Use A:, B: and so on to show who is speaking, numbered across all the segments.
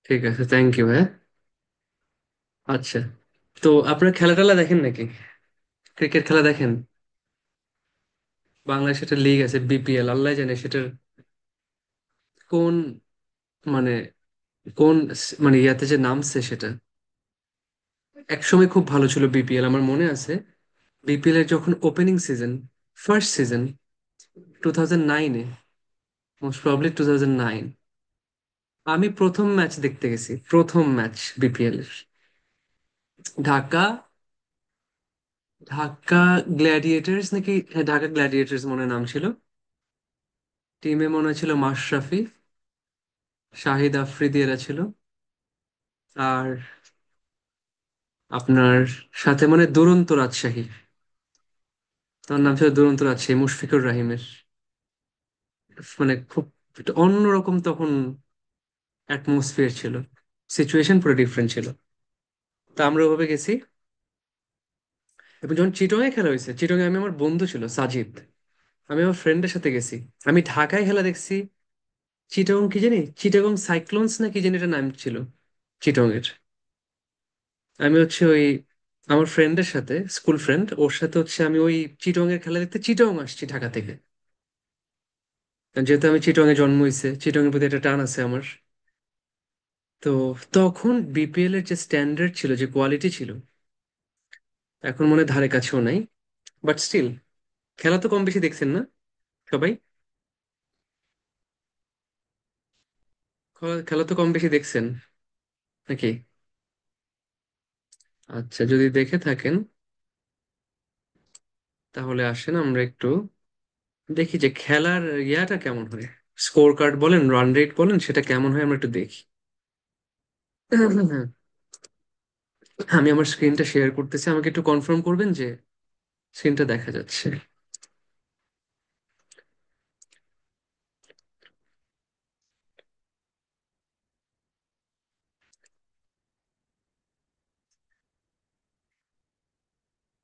A: ঠিক আছে, thank you ভাই। আচ্ছা, তো আপনার খেলা টেলা দেখেন নাকি? ক্রিকেট খেলা দেখেন? বাংলাদেশ একটা লিগ আছে বিপিএল, আল্লাহ জানে সেটার কোন মানে কোন মানে ইয়াতে যে নামছে সেটা। একসময় খুব ভালো ছিল বিপিএল, আমার মনে আছে। বিপিএল এর যখন ওপেনিং সিজন, ফার্স্ট সিজন, 2009-এ, মোস্ট প্রবাবলি 2009, আমি প্রথম ম্যাচ দেখতে গেছি, প্রথম ম্যাচ বিপিএল এর। ঢাকা ঢাকা গ্ল্যাডিয়েটার্স নাকি, হ্যাঁ ঢাকা গ্ল্যাডিয়েটার্স মনে হয় নাম ছিল। টিমে মনে হয় ছিল মাশরাফি, শাহিদ আফ্রিদি এরা ছিল। আর আপনার সাথে মানে দুরন্ত রাজশাহী, তার নাম ছিল দুরন্ত রাজশাহী, মুশফিকুর রাহিমের। মানে খুব একটা অন্যরকম তখন অ্যাটমসফিয়ার ছিল, সিচুয়েশন পুরো ডিফারেন্ট ছিল। তা আমরা ওভাবে গেছি। এবং যখন চিটংয়ে খেলা হয়েছে, চিটংয়ে আমি, আমার বন্ধু ছিল সাজিদ, আমি আমার ফ্রেন্ডের সাথে গেছি। আমি ঢাকায় খেলা দেখছি। চিটাগং কি জানি, চিটাগং সাইক্লোনস না কি জানি এটা নাম ছিল চিটং এর। আমি হচ্ছে ওই আমার ফ্রেন্ডের সাথে, স্কুল ফ্রেন্ড, ওর সাথে হচ্ছে আমি ওই চিটং এর খেলা দেখতে চিটং আসছি ঢাকা থেকে। যেহেতু আমি চিটং এ জন্ম হয়েছে, চিটং এর প্রতি একটা টান আছে আমার। তো তখন বিপিএল এর যে স্ট্যান্ডার্ড ছিল, যে কোয়ালিটি ছিল, এখন মনে হয় ধারে কাছেও নাই। বাট স্টিল, খেলা তো কম বেশি দেখছেন না সবাই? খেলা তো কম বেশি দেখছেন নাকি? আচ্ছা, যদি দেখে থাকেন তাহলে আসেন আমরা একটু দেখি যে খেলার ইয়াটা কেমন হয়। স্কোর কার্ড বলেন, রান রেট বলেন, সেটা কেমন হয় আমরা একটু দেখি। আমি আমার স্ক্রিনটা শেয়ার করতেছি, আমাকে একটু কনফার্ম করবেন যে স্ক্রিনটা দেখা যাচ্ছে।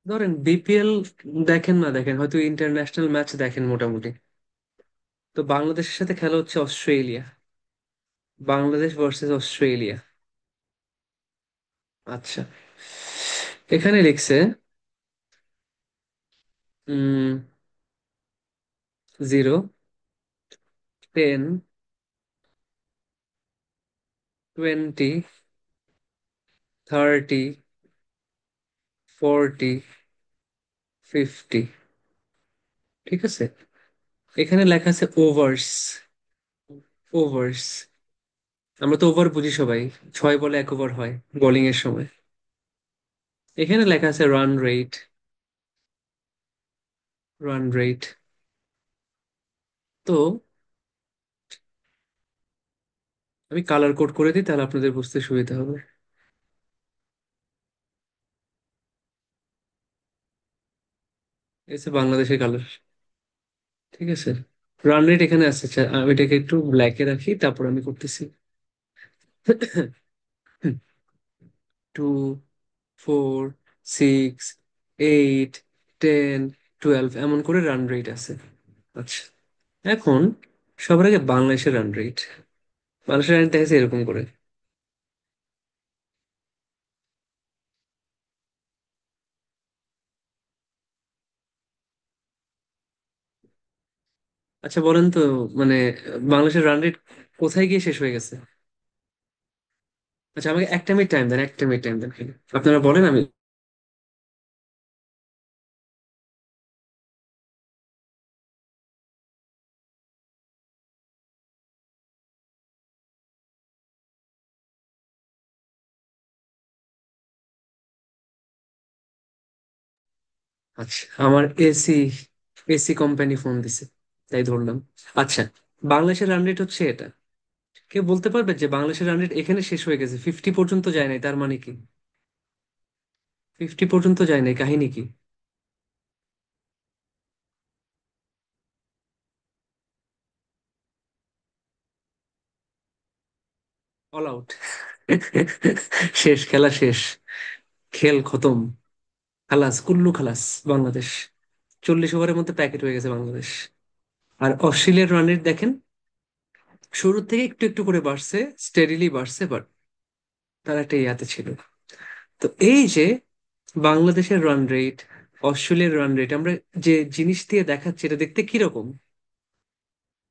A: ধরেন বিপিএল দেখেন না দেখেন, হয়তো ইন্টারন্যাশনাল ম্যাচ দেখেন মোটামুটি। তো বাংলাদেশের সাথে খেলা হচ্ছে অস্ট্রেলিয়া, বাংলাদেশ ভার্সেস অস্ট্রেলিয়া। আচ্ছা, এখানে লিখছে 0, 10, 20, 30, 40, 50। ঠিক আছে, এখানে লেখা আছে ওভার্স। ওভার্স, আমরা তো ওভার বুঝি সবাই, 6 বলে 1 ওভার হয় বোলিং এর সময়। এখানে লেখা আছে রান রেট। রান রেট, তো আমি কালার কোড করে দিই তাহলে আপনাদের বুঝতে সুবিধা হবে। এসে বাংলাদেশের কালার, ঠিক আছে। রান রেট এখানে আছে, আচ্ছা, আমি এটাকে একটু ব্ল্যাকে রাখি, তারপর আমি করতেছি। 2, 4, 6, 8, 10, 12 এমন করে রান রেট আছে। আচ্ছা, এখন সবার আগে বাংলাদেশের রান রেট। বাংলাদেশের রান দেখেছে এরকম করে। আচ্ছা বলেন তো, মানে বাংলাদেশের রান রেট কোথায় গিয়ে শেষ হয়ে গেছে? আচ্ছা, আমাকে একটা মিনিট টাইম দেন, একটা মিনিট টাইম দেন খালি। আপনারা বলেন, আমি। আচ্ছা, আমার এসি এসি কোম্পানি ফোন দিছে, তাই ধরলাম। আচ্ছা, বাংলাদেশের রান রেট হচ্ছে এটা। কেউ বলতে পারবে যে বাংলাদেশের রান রেট এখানে শেষ হয়ে গেছে, 50 পর্যন্ত যায় নাই, তার মানে কি? 50 পর্যন্ত যায় নাই, কাহিনী কি? All out. শেষ, খেলা শেষ, খেল খতম, খালাস কুল্লু খালাস। বাংলাদেশ 40 ওভারের মধ্যে প্যাকেট হয়ে গেছে বাংলাদেশ। আর অস্ট্রেলিয়ার রান রেট দেখেন, শুরুর থেকে একটু একটু করে বাড়ছে, স্টেডিলি বাড়ছে, বাট তার একটা ইয়াতে ছিল। তো এই যে বাংলাদেশের রান রেট, অস্ট্রেলিয়ার রান রেট, আমরা যে জিনিস দিয়ে দেখাচ্ছি এটা দেখতে কিরকম,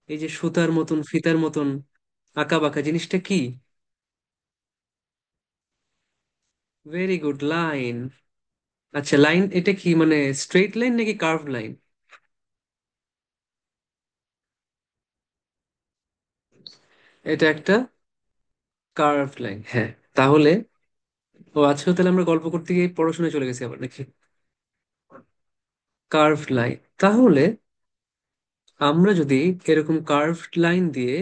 A: এই যে সুতার মতন ফিতার মতন আঁকা বাঁকা জিনিসটা কি? Very good, line. আচ্ছা, লাইন এটা কি মানে স্ট্রেট লাইন নাকি কার্ভ লাইন? এটা একটা কার্ভ লাইন, হ্যাঁ। তাহলে ও আজকেও তাহলে আমরা গল্প করতে গিয়ে পড়াশোনায় চলে গেছি আবার নাকি? কার্ভ লাইন, তাহলে আমরা যদি এরকম কার্ভড লাইন দিয়ে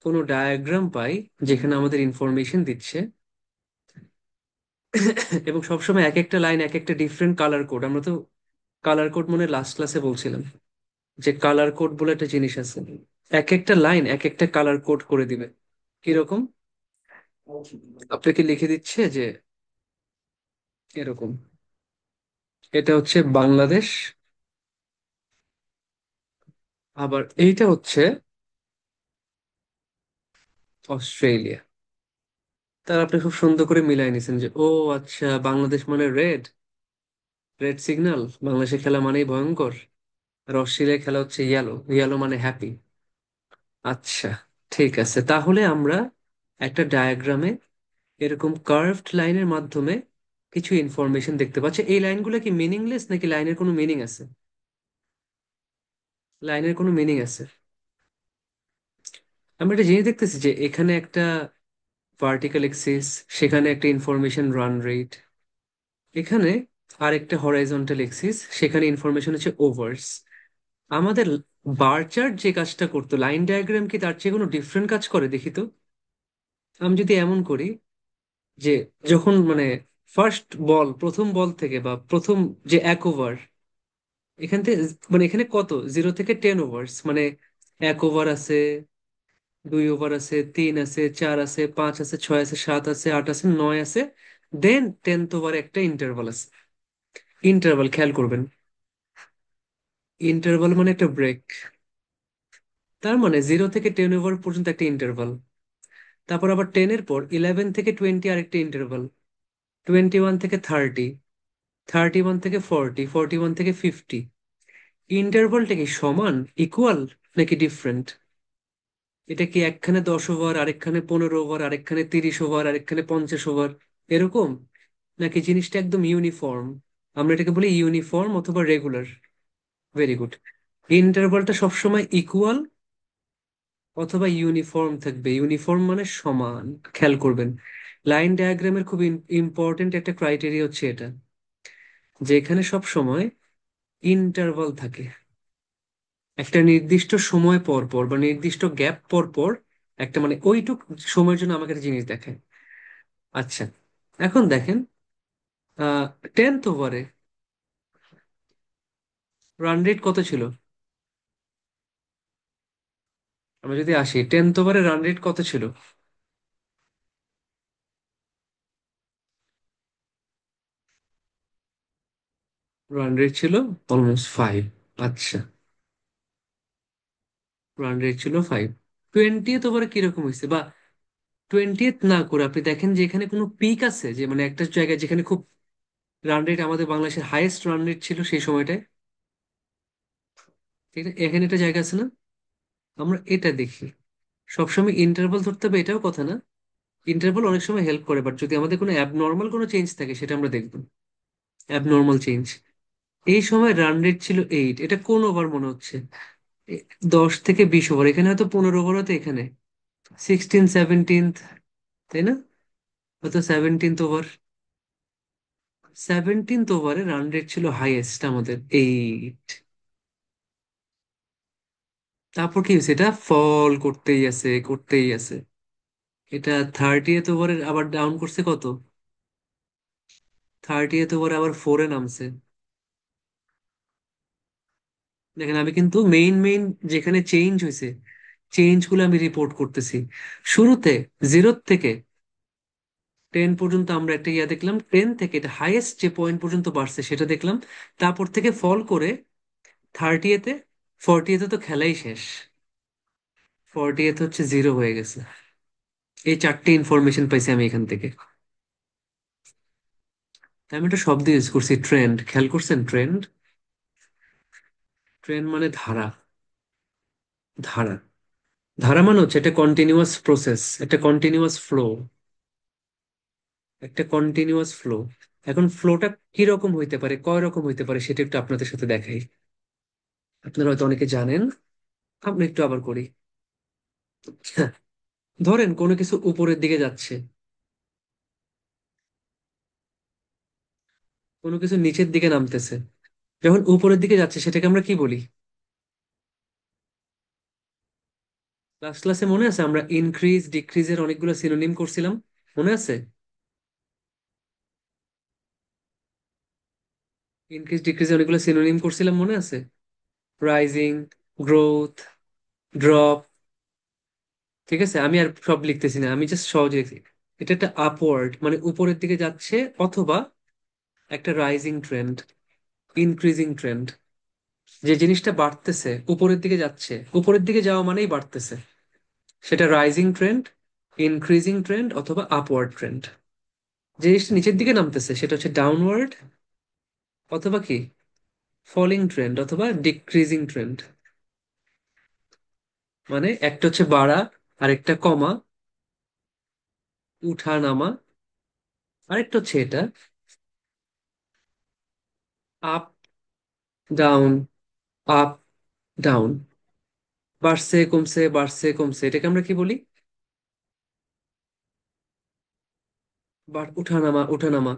A: কোনো ডায়াগ্রাম পাই যেখানে আমাদের ইনফরমেশন দিচ্ছে, এবং সবসময় এক একটা লাইন এক একটা ডিফারেন্ট কালার কোড, আমরা তো কালার কোড মনে লাস্ট ক্লাসে বলছিলাম যে কালার কোড বলে একটা জিনিস আছে, এক একটা লাইন এক একটা কালার কোড করে দিবে। কিরকম? আপনাকে লিখে দিচ্ছে যে এরকম, এটা হচ্ছে বাংলাদেশ, আবার এইটা হচ্ছে অস্ট্রেলিয়া। তার আপনি খুব সুন্দর করে মিলাই নিছেন যে ও আচ্ছা, বাংলাদেশ মানে রেড, রেড সিগন্যাল, বাংলাদেশের খেলা মানেই ভয়ঙ্কর। আর অস্ট্রেলিয়ার খেলা হচ্ছে ইয়েলো, ইয়েলো মানে হ্যাপি। আচ্ছা, ঠিক আছে, তাহলে আমরা একটা ডায়াগ্রামে এরকম কার্ভড লাইনের মাধ্যমে কিছু ইনফরমেশন দেখতে পাচ্ছি। এই লাইনগুলো কি মিনিংলেস নাকি লাইনের কোনো মিনিং আছে? লাইনের কোনো মিনিং আছে। আমরা একটা জিনিস দেখতেছি যে এখানে একটা ভার্টিক্যাল এক্সিস, সেখানে একটা ইনফরমেশন রান রেট, এখানে আরেকটা হরাইজন্টাল এক্সিস, সেখানে ইনফরমেশন হচ্ছে ওভার্স। আমাদের বার চার্ট যে কাজটা করতো, লাইন ডায়াগ্রাম কি তার চেয়ে কোনো ডিফারেন্ট কাজ করে দেখি তো? আমি যদি এমন করি যে যখন মানে ফার্স্ট বল, প্রথম বল থেকে বা প্রথম যে এক ওভার, এখান থেকে মানে এখানে কত 0 থেকে 10 ওভার্স, মানে 1 ওভার আছে, 2 ওভার আছে, 3 আছে, 4 আছে, 5 আছে, 6 আছে, 7 আছে, 8 আছে, 9 আছে, দেন 10th ওভারে একটা ইন্টারভাল আছে। ইন্টারভাল খেয়াল করবেন, ইন্টারভাল মানে একটা ব্রেক। তার মানে 0 থেকে 10 ওভার পর্যন্ত একটা ইন্টারভাল, তারপর আবার 10-এর পর 11 থেকে 20 আরেকটা ইন্টারভাল, 21 থেকে 30, 31 থেকে 40, 41 থেকে 50। ইন্টারভালটা কি সমান, ইকুয়াল, নাকি ডিফারেন্ট? এটা কি একখানে 10 ওভার, আরেকখানে 15 ওভার, আরেকখানে 30 ওভার, আরেকখানে 50 ওভার, এরকম, নাকি জিনিসটা একদম ইউনিফর্ম? আমরা এটাকে বলি ইউনিফর্ম অথবা রেগুলার। Very good. ইন্টারভালটা সবসময় ইকুয়াল অথবা ইউনিফর্ম থাকবে, ইউনিফর্ম মানে সমান। খেয়াল করবেন, লাইন ডায়াগ্রামের খুব ইম্পর্টেন্ট একটা ক্রাইটেরিয়া হচ্ছে এটা, যে এখানে সব সময় ইন্টারভাল থাকে, একটা নির্দিষ্ট সময় পর পর বা নির্দিষ্ট গ্যাপ পর পর একটা মানে ওইটুক সময়ের জন্য আমাকে একটা জিনিস দেখায়। আচ্ছা, এখন দেখেন 10th ওভারে রান রেট কত ছিল? আমরা যদি আসি 10th ওভারে রান রেট কত ছিল? রান রেট ছিল অলমোস্ট 5। আচ্ছা, রান রেট ছিল 5। 20th ওভারে কিরকম হয়েছে? বা 20th না করে আপনি দেখেন যে এখানে কোনো পিক আছে, যে মানে একটা জায়গায় যেখানে খুব রান রেট, আমাদের বাংলাদেশের হাইয়েস্ট রান রেট ছিল সেই সময়টায়, ঠিক আছে? এখানে একটা জায়গা আছে না? আমরা এটা দেখি। সবসময় ইন্টারভাল ধরতে হবে এটাও কথা না, ইন্টারভাল অনেক সময় হেল্প করে, বাট যদি আমাদের কোনো অ্যাবনর্মাল কোনো চেঞ্জ থাকে সেটা আমরা দেখবো। অ্যাবনর্মাল চেঞ্জ, এই সময় রান রেট ছিল 8, এটা কোন ওভার মনে হচ্ছে? এ- 10 থেকে 20 ওভার, এখানে হয়তো 15 ওভার, হয়তো এখানে 16, 17, তাই না? হয়তো 17th ওভার। 17th ওভারে রান রেট ছিল হাইয়েস্ট আমাদের 8। তারপর কি হয়েছে? এটা ফল করতেই আছে, করতেই আছে। এটা 30th ওভারে আবার ডাউন করছে কত? 30th ওভারে আবার 4-এ নামছে। দেখেন, আমি কিন্তু মেইন মেইন যেখানে চেঞ্জ হয়েছে, চেঞ্জ গুলো আমি রিপোর্ট করতেছি। শুরুতে 0 থেকে 10 পর্যন্ত আমরা একটা ইয়া দেখলাম, 10 থেকে এটা হাইয়েস্ট যে পয়েন্ট পর্যন্ত বাড়ছে সেটা দেখলাম, তারপর থেকে ফল করে 30-এতে, 40-এতে তো খেলাই শেষ। 40th হচ্ছে জিরো হয়ে গেছে। এই চারটে ইনফরমেশন পাইছি আমি এখান থেকে। আমি একটা শব্দ ইউজ করছি, ট্রেন্ড, খেয়াল করছেন? ট্রেন্ড, ট্রেন্ড মানে ধারা। ধারা, ধারা মানে হচ্ছে একটা কন্টিনিউয়াস প্রসেস, একটা কন্টিনিউয়াস ফ্লো, একটা কন্টিনিউয়াস ফ্লো। এখন ফ্লোটা কি রকম হইতে পারে, কয় রকম হইতে পারে, সেটা একটু আপনাদের সাথে দেখাই। আপনারা হয়তো অনেকে জানেন, আমি একটু আবার করি। হ্যাঁ, ধরেন কোনো কিছু উপরের দিকে যাচ্ছে, কোনো কিছু নিচের দিকে নামতেছে। যখন উপরের দিকে যাচ্ছে সেটাকে আমরা কি বলি? ক্লাস ক্লাসে মনে আছে আমরা ইনক্রিজ ডিক্রিজের অনেকগুলো সিনোনিম করছিলাম, মনে আছে? ইনক্রিজ ডিক্রিজের অনেকগুলো সিনোনিম করছিলাম, মনে আছে? Rising, growth, drop. ঠিক আছে, আমি আর সব লিখতেছি না, আমি জাস্ট সহজে লিখছি। এটা একটা আপওয়ার্ড মানে উপরের দিকে যাচ্ছে, অথবা একটা রাইজিং ট্রেন্ড, ইনক্রিজিং ট্রেন্ড। যে জিনিসটা বাড়তেছে, উপরের দিকে যাচ্ছে, উপরের দিকে যাওয়া মানেই বাড়তেছে, সেটা রাইজিং ট্রেন্ড, ইনক্রিজিং ট্রেন্ড অথবা আপওয়ার্ড ট্রেন্ড। যে জিনিসটা নিচের দিকে নামতেছে সেটা হচ্ছে ডাউনওয়ার্ড, অথবা কি ফলিং ট্রেন্ড অথবা ডিক্রিজিং ট্রেন্ড। মানে একটা হচ্ছে বাড়া, আরেকটা কমা, উঠা নামা, আরেকটা হচ্ছে এটা আপ ডাউন, আপ ডাউন, বাড়ছে কমছে, বাড়ছে কমছে, এটাকে আমরা কি বলি? উঠানামা, উঠানামা।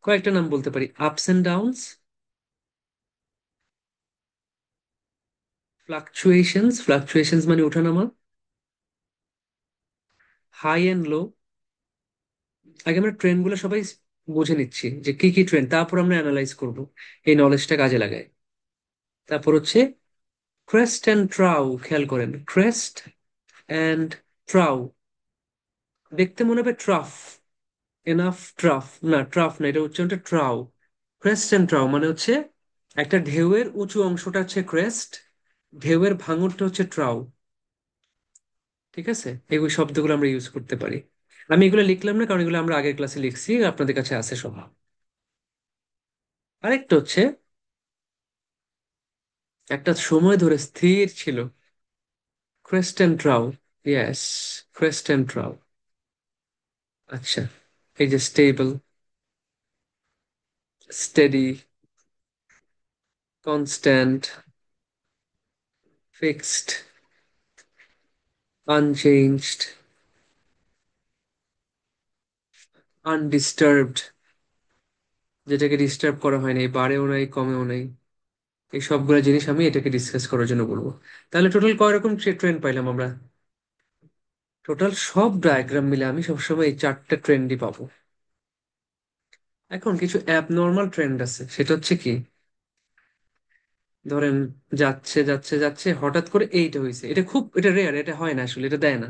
A: কয়েকটা নাম বলতে পারি, আপস এন্ড ডাউনস, ফ্লাকচুয়েশনস, ফ্লাকচুয়েশনস মানে উঠানামা, হাই এন্ড লো। আগে আমরা ট্রেন্ড গুলো সবাই বুঝে নিচ্ছি যে কি কি ট্রেন্ড, তারপর আমরা অ্যানালাইজ করব, এই নলেজটা কাজে লাগাই। তারপর হচ্ছে ক্রেস্ট অ্যান্ড ট্রাউ, খেয়াল করেন, ক্রেস্ট অ্যান্ড ট্রাউ। দেখতে মনে হবে ট্রাফ, এনাফ ট্রাফ, না ট্রাফ না, এটা উচ্চারণটা ট্রাউ। ক্রেস্ট অ্যান্ড ট্রাউ মানে হচ্ছে একটা ঢেউয়ের উঁচু অংশটা হচ্ছে ক্রেস্ট, ঢেউয়ের ভাঙরটা হচ্ছে ট্রাউ। ঠিক আছে, এগুলো শব্দগুলো আমরা ইউজ করতে পারি। আমি এগুলো লিখলাম না কারণ এগুলো আমরা আগের ক্লাসে লিখছি, আপনাদের কাছে আছে সব। আরেকটা হচ্ছে একটা সময় ধরে স্থির ছিল, crest and trough. Yes, crest and trough. আচ্ছা, এই যে stable, steady, constant, fixed, unchanged, undisturbed, যেটাকে ডিস্টার্ব করা হয় নাই, বাড়েও নাই কমেও নাই। এই সবগুলো জিনিস আমি এটাকে ডিসকাস করার জন্য বলবো। তাহলে টোটাল কয় রকম ট্রেন্ড পাইলাম আমরা? টোটাল সব ডায়াগ্রাম মিলে আমি সবসময় এই চারটে ট্রেন্ডই পাবো। এখন কিছু অ্যাবনর্মাল ট্রেন্ড আছে, সেটা হচ্ছে কি, ধরেন যাচ্ছে যাচ্ছে যাচ্ছে, হঠাৎ করে এইটা হয়েছে, এটা খুব, এটা রেয়ার, এটা হয় না আসলে, এটা দেয় না।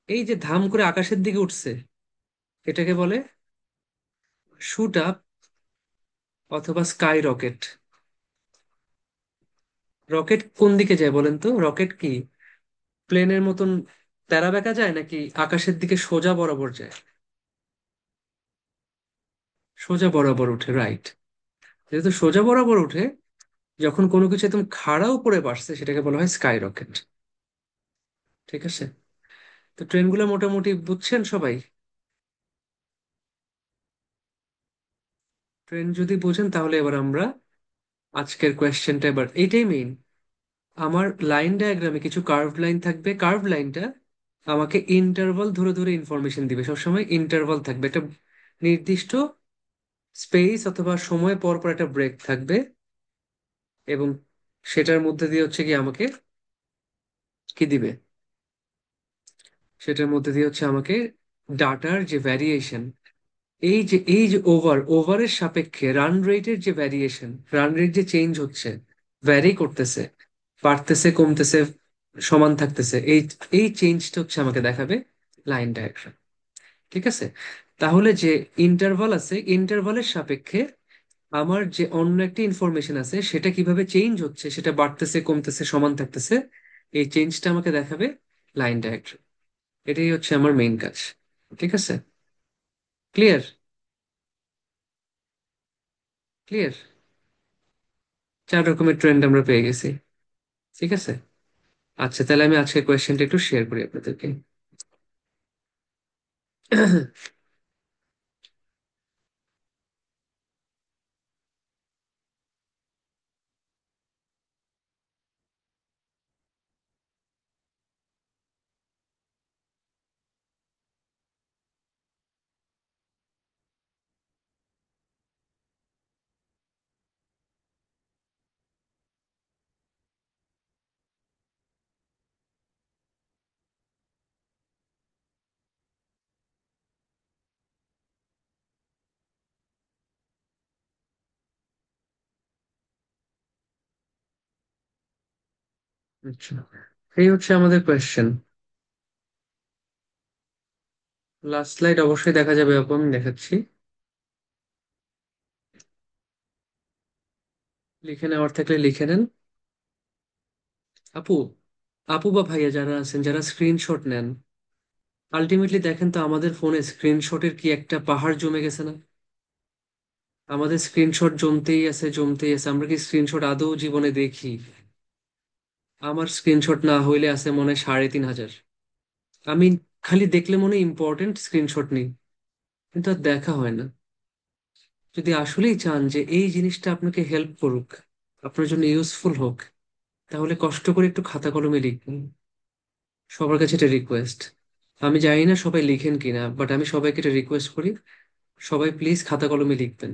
A: এই যে ধাম করে আকাশের দিকে উঠছে, এটাকে বলে শুট আপ অথবা স্কাই রকেট। রকেট কোন দিকে যায় বলেন তো? রকেট কি প্লেনের মতন তেরা বেঁকা যায়, নাকি আকাশের দিকে সোজা বরাবর যায়? সোজা বরাবর উঠে, রাইট। যেহেতু সোজা বরাবর উঠে, যখন কোনো কিছু একদম খাড়া উপরে বাড়ছে সেটাকে বলা হয় স্কাই রকেট। ঠিক আছে, তো ট্রেনগুলো মোটামুটি বুঝছেন সবাই? ট্রেন যদি বোঝেন তাহলে এবার আমরা আজকের কোয়েশ্চেনটা, এবার এইটাই মেইন। আমার লাইন ডায়াগ্রামে কিছু কার্ভ লাইন থাকবে, কার্ভ লাইনটা আমাকে ইন্টারভাল ধরে ধরে ইনফরমেশন দিবে, সবসময় ইন্টারভাল থাকবে, একটা নির্দিষ্ট স্পেস অথবা সময় পর পর একটা ব্রেক থাকবে, এবং সেটার মধ্যে দিয়ে হচ্ছে কি আমাকে কি দিবে, সেটার মধ্যে দিয়ে হচ্ছে আমাকে ডাটার যে ভ্যারিয়েশন, এই যে ওভারের সাপেক্ষে রান রেটের যে ভ্যারিয়েশন, রান রেট যে চেঞ্জ হচ্ছে, ভ্যারি করতেছে, বাড়তেছে কমতেছে, সমান থাকতেছে, এই চেঞ্জটা হচ্ছে আমাকে দেখাবে লাইন ডায়াগ্রাম। ঠিক আছে, তাহলে যে ইন্টারভাল আছে, ইন্টারভালের সাপেক্ষে আমার যে অন্য একটা ইনফরমেশন আছে সেটা কিভাবে চেঞ্জ হচ্ছে, সেটা বাড়তেছে কমতেছে সমান থাকতেছে, এই চেঞ্জটা আমাকে দেখাবে লাইন ডায়াগ্রাম। এটাই হচ্ছে আমার মেইন কাজ। ঠিক আছে? ক্লিয়ার? ক্লিয়ার? 4 রকমের ট্রেন্ড আমরা পেয়ে গেছি। ঠিক আছে। আচ্ছা, তাহলে আমি আজকের কোয়েশ্চেনটা একটু শেয়ার করি আপনাদেরকে। আচ্ছা, এই হচ্ছে আমাদের কোয়েশ্চেন। লাস্ট স্লাইড অবশ্যই দেখা যাবে আপু, আমি দেখাচ্ছি। লিখে নেওয়ার থাকলে লিখে নেন আপু। আপু বা ভাইয়া যারা আছেন, যারা স্ক্রিনশট নেন, আলটিমেটলি দেখেন তো আমাদের ফোনে স্ক্রিনশটের কি একটা পাহাড় জমে গেছে না? আমাদের স্ক্রিনশট জমতেই আছে, জমতেই আছে। আমরা কি স্ক্রিনশট আদৌ জীবনে দেখি? আমার স্ক্রিনশট না হইলে আছে মনে হয় 3,500। আমি খালি দেখলে মনে ইম্পর্টেন্ট স্ক্রিনশট নিই, কিন্তু আর দেখা হয় না। যদি আসলেই চান যে এই জিনিসটা আপনাকে হেল্প করুক, আপনার জন্য ইউজফুল হোক, তাহলে কষ্ট করে একটু খাতা কলমে লিখবেন। সবার কাছে এটা রিকোয়েস্ট। আমি জানি না সবাই লিখেন কিনা, বাট আমি সবাইকে এটা রিকোয়েস্ট করি, সবাই প্লিজ খাতা কলমে লিখবেন।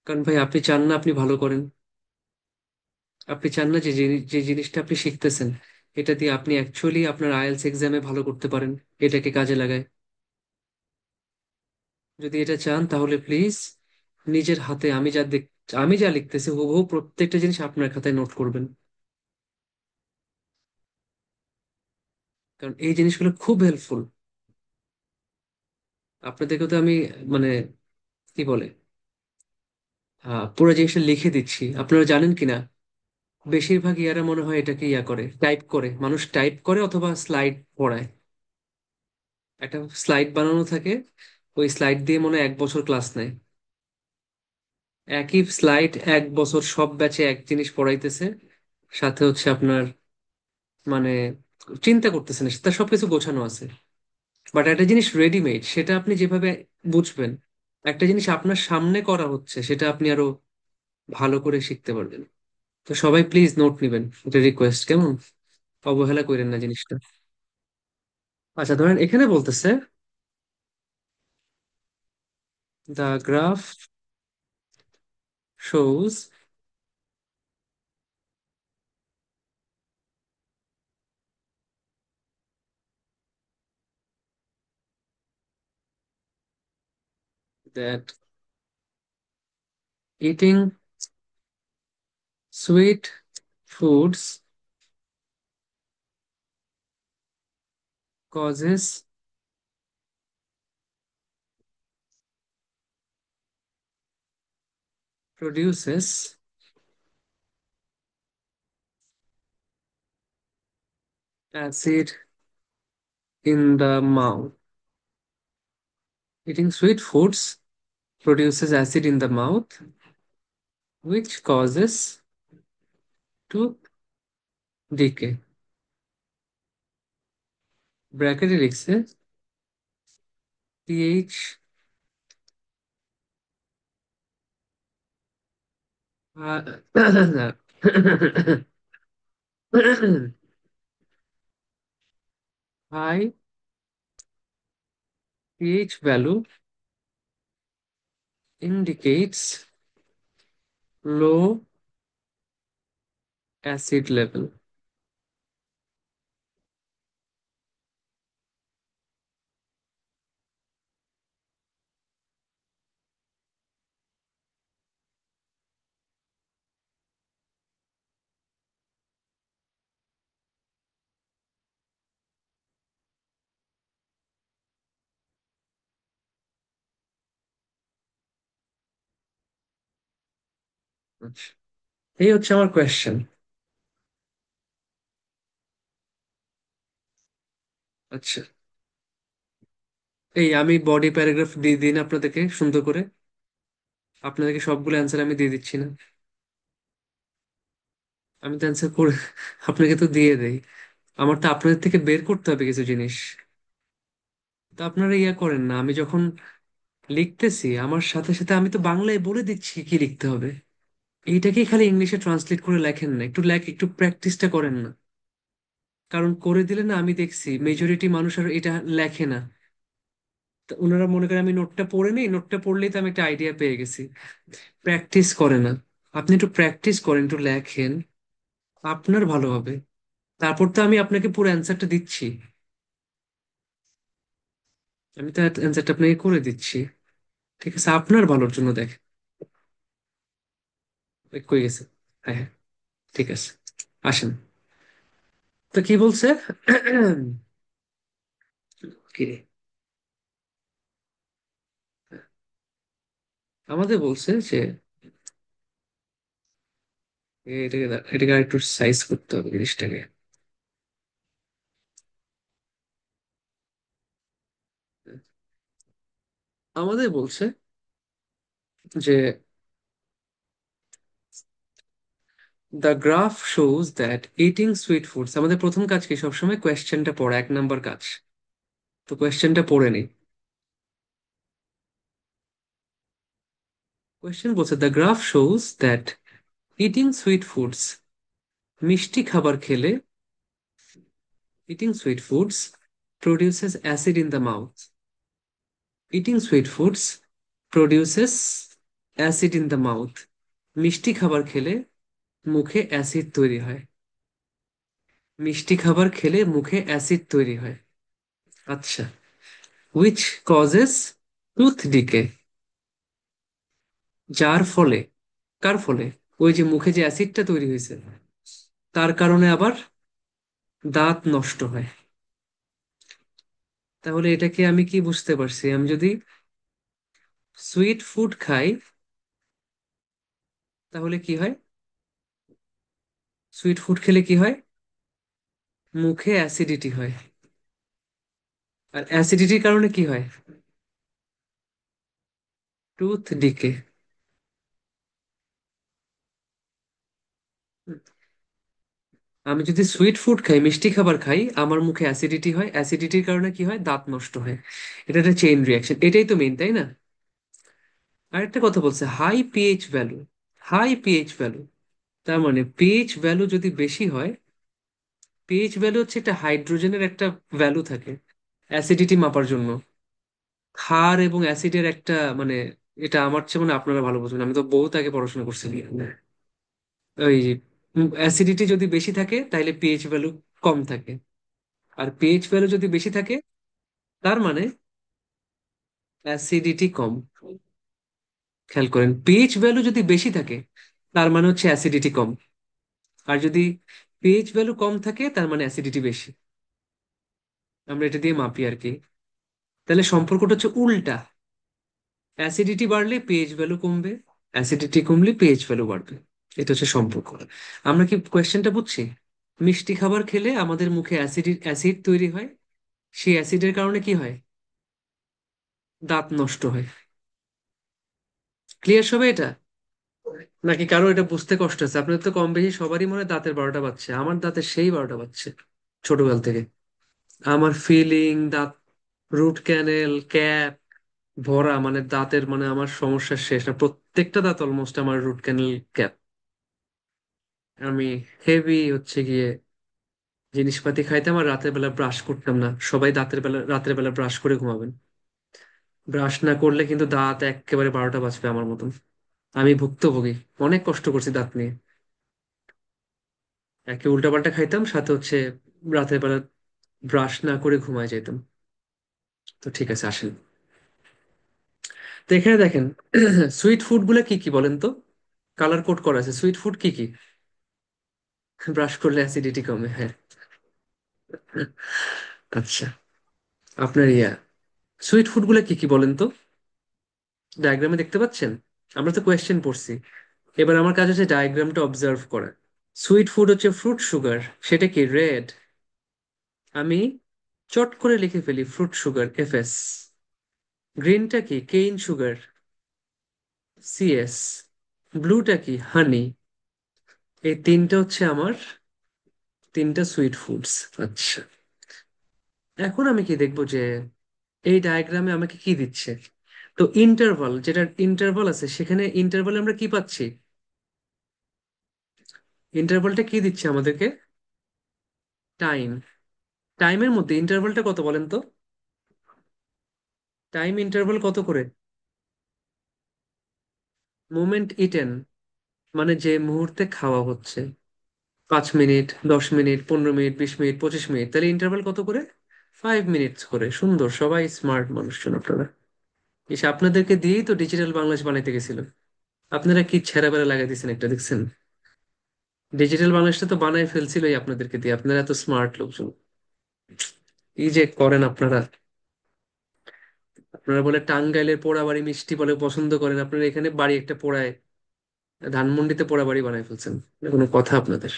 A: কারণ ভাই, আপনি চান না আপনি ভালো করেন? আপনি চান না যে যে জিনিসটা আপনি শিখতেছেন, এটা দিয়ে আপনি অ্যাকচুয়ালি আপনার আইএলটিএস এক্সামে ভালো করতে পারেন, এটাকে কাজে লাগায়? যদি এটা চান তাহলে প্লিজ নিজের হাতে আমি যা লিখতেছি হুবহু প্রত্যেকটা জিনিস আপনার খাতায় নোট করবেন। কারণ এই জিনিসগুলো খুব হেল্পফুল। আপনাদেরকে তো আমি মানে কি বলে পুরো জিনিসটা লিখে দিচ্ছি, আপনারা জানেন কিনা? বেশিরভাগ ইয়ারা মনে হয় এটাকে করে টাইপ করে, মানুষ টাইপ করে অথবা স্লাইড পড়ায়। একটা স্লাইড বানানো থাকে, ওই স্লাইড দিয়ে মনে হয় 1 বছর ক্লাস নেয়। একই স্লাইড 1 বছর সব ব্যাচে এক জিনিস পড়াইতেছে, সাথে হচ্ছে আপনার মানে চিন্তা করতেছেন, তার সবকিছু গোছানো আছে। বাট একটা জিনিস রেডিমেড, সেটা আপনি যেভাবে বুঝবেন, একটা জিনিস আপনার সামনে করা হচ্ছে, সেটা আপনি আরো ভালো করে শিখতে পারবেন। তো সবাই প্লিজ নোট নিবেন, এটা রিকোয়েস্ট, কেমন? অবহেলা করেন না জিনিসটা। আচ্ছা, ধরেন এখানে বলতেছে the graph shows that eating sweet foods causes produces acid in the mouth. Eating sweet foods produces acid in the mouth, which causes to decay. ব্র্যাকেটে লিখছে pH high pH value indicates low acid level. আচ্ছা, এই হচ্ছে আমার question. আচ্ছা, এই আমি body paragraph দিয়ে দিন আপনাদেরকে সুন্দর করে। আপনাদেরকে সবগুলো অ্যান্সার আমি দিয়ে দিচ্ছি না? আমি তো অ্যান্সার করে আপনাকে তো দিয়ে দেই। আমার তো আপনাদের থেকে বের করতে হবে কিছু জিনিস। তো আপনারা ইয়া করেন না, আমি যখন লিখতেছি আমার সাথে সাথে আমি তো বাংলায় বলে দিচ্ছি কি লিখতে হবে। এইটাকেই খালি ইংলিশে ট্রান্সলেট করে লেখেন না, একটু একটু প্র্যাকটিসটা করেন না। কারণ করে দিলে না, আমি দেখছি মেজরিটি মানুষ আর এটা লেখে না। তো ওনারা মনে করেন আমি নোটটা পড়ে নেই, নোটটা পড়লেই তো আমি একটা আইডিয়া পেয়ে গেছি। প্র্যাকটিস করে না। আপনি একটু প্র্যাকটিস করেন, একটু লেখেন, আপনার ভালো হবে। তারপর তো আমি আপনাকে পুরো অ্যান্সারটা দিচ্ছি। আমি তো অ্যান্সারটা আপনাকে করে দিচ্ছি। ঠিক আছে, আপনার ভালোর জন্য দেখ। কই গেছে? হ্যাঁ হ্যাঁ, ঠিক আছে, আসেন। তো কি বলছে? কি রে? আমাদের বলছে যে এটাকে এটাকে আর একটু সাইজ করতে হবে জিনিসটাকে। আমাদের বলছে যে the graph shows that eating sweet foods, আমাদের প্রথম কাজ কি সবসময় কোয়েশ্চেনটা পড়া, 1 নাম্বার কাজ। তো কোয়েশ্চেনটা পড়ে নিই। কোয়েশ্চেন বলছে the graph shows that eating sweet foods, মিষ্টি খাবার খেলে, eating sweet foods produces acid in the mouth. Eating sweet foods produces acid in the mouth. মিষ্টি খাবার খেলে মুখে অ্যাসিড তৈরি হয়। মিষ্টি খাবার খেলে মুখে অ্যাসিড তৈরি হয়। আচ্ছা, হুইচ কজেস টুথ ডিকে, যার ফলে, কার ফলে? ওই যে মুখে যে অ্যাসিডটা তৈরি হয়েছে তার কারণে আবার দাঁত নষ্ট হয়। তাহলে এটাকে আমি কি বুঝতে পারছি? আমি যদি সুইট ফুড খাই তাহলে কি হয়? সুইট ফুড খেলে কি হয়? মুখে অ্যাসিডিটি হয়। আর অ্যাসিডিটির কারণে কি হয়? Tooth decay. আমি যদি সুইট ফুড খাই, মিষ্টি খাবার খাই, আমার মুখে অ্যাসিডিটি হয়, অ্যাসিডিটির কারণে কি হয়? দাঁত নষ্ট হয়। এটা একটা চেইন রিয়াকশন, এটাই তো মেইন, তাই না? আরেকটা কথা বলছে high pH value. High pH value তার মানে পিএইচ ভ্যালু যদি বেশি হয়, পিএইচ ভ্যালু হচ্ছে একটা হাইড্রোজেনের একটা ভ্যালু থাকে অ্যাসিডিটি মাপার জন্য। ক্ষার এবং অ্যাসিডের একটা মানে, এটা আমার চেয়ে মানে আপনারা ভালো বুঝবেন, আমি তো বহুত আগে পড়াশোনা করছি। ওই অ্যাসিডিটি যদি বেশি থাকে তাহলে পিএইচ ভ্যালু কম থাকে, আর পিএইচ ভ্যালু যদি বেশি থাকে তার মানে অ্যাসিডিটি কম। খেয়াল করেন, পিএইচ ভ্যালু যদি বেশি থাকে তার মানে হচ্ছে অ্যাসিডিটি কম, আর যদি পিএইচ ভ্যালু কম থাকে তার মানে অ্যাসিডিটি বেশি। আমরা এটা দিয়ে মাপি আর কি। তাহলে সম্পর্কটা হচ্ছে উল্টা। অ্যাসিডিটি বাড়লে পিএইচ ভ্যালু কমবে, অ্যাসিডিটি কমলে পিএইচ ভ্যালু বাড়বে। এটা হচ্ছে সম্পর্ক। আমরা কি কোয়েশ্চেনটা বুঝছি? মিষ্টি খাবার খেলে আমাদের মুখে অ্যাসিড তৈরি হয়, সেই অ্যাসিডের কারণে কি হয়? দাঁত নষ্ট হয়। ক্লিয়ার সবে এটা? নাকি কারো এটা বুঝতে কষ্ট আছে? আপনাদের তো কম বেশি সবারই মনে হয় দাঁতের 12টা বাজছে, আমার দাঁতের সেই 12টা বাজছে ছোটকাল থেকে। আমার ফিলিং দাঁত, রুট ক্যানেল, ক্যাপ ভরা, মানে দাঁতের মানে আমার সমস্যা শেষ না, প্রত্যেকটা দাঁত অলমোস্ট আমার রুট ক্যানেল, ক্যাপ। আমি হেভি হচ্ছে গিয়ে জিনিসপাতি খাইতাম, আর রাতের বেলা ব্রাশ করতাম না। সবাই রাতের বেলা ব্রাশ করে ঘুমাবেন। ব্রাশ না করলে কিন্তু দাঁত একেবারে 12টা বাজবে আমার মতন। আমি ভুক্তভোগী, অনেক কষ্ট করছি দাঁত নিয়ে। একে উল্টাপাল্টা খাইতাম, সাথে হচ্ছে রাতের বেলা ব্রাশ না করে ঘুমায় যেতাম। তো ঠিক আছে, আসেন। তো এখানে দেখেন সুইট ফুড গুলা কি কি বলেন তো? কালার কোড করা আছে, সুইট ফুড কি কি? ব্রাশ করলে অ্যাসিডিটি কমে, হ্যাঁ। আচ্ছা, আপনার ইয়া সুইট ফুড গুলা কি কি বলেন তো? ডায়াগ্রামে দেখতে পাচ্ছেন? আমরা তো কোয়েশ্চেন পড়ছি, এবার আমার কাজ হচ্ছে ডায়াগ্রামটা অবজার্ভ করা। সুইট ফুড হচ্ছে ফ্রুট সুগার, সেটা কি রেড? আমি চট করে লিখে ফেলি, ফ্রুট সুগার এফএস। গ্রিনটা কি? Cane sugar CS. ব্লুটা কি? হানি। এই তিনটা হচ্ছে আমার তিনটা সুইট ফুডস। আচ্ছা, এখন আমি কি দেখবো যে এই ডায়াগ্রামে আমাকে কি দিচ্ছে। তো ইন্টারভাল, যেটা ইন্টারভাল আছে সেখানে ইন্টারভালে আমরা কি পাচ্ছি? ইন্টারভালটা কি দিচ্ছে আমাদেরকে? টাইম। টাইমের মধ্যে ইন্টারভালটা কত বলেন তো? টাইম ইন্টারভাল কত করে? মোমেন্ট ইটেন, মানে যে মুহূর্তে খাওয়া হচ্ছে। 5 minute, 10 minute, 15 minute, 20 minute, 25 minute, তাহলে ইন্টারভাল কত করে? 5 মিনিটস করে। সুন্দর, সবাই স্মার্ট মানুষজন আপনারা। এসে আপনাদেরকে দিয়েই তো ডিজিটাল বাংলাদেশ বানাইতে গেছিল। আপনারা কি ছেঁড়া বেড়া লাগাই দিয়েছেন একটা, দেখছেন? ডিজিটাল বাংলাদেশটা তো বানাই ফেলছিলই আপনাদেরকে দিয়ে, আপনারা এত স্মার্ট লোকজন। এই যে করেন আপনারা। আপনারা বলে টাঙ্গাইলের পোড়া বাড়ি মিষ্টি বলে পছন্দ করেন, আপনারা এখানে বাড়ি একটা পোড়ায়, ধানমন্ডিতে পোড়া বাড়ি বানাই ফেলছেন। এটা কোনো কথা আপনাদের?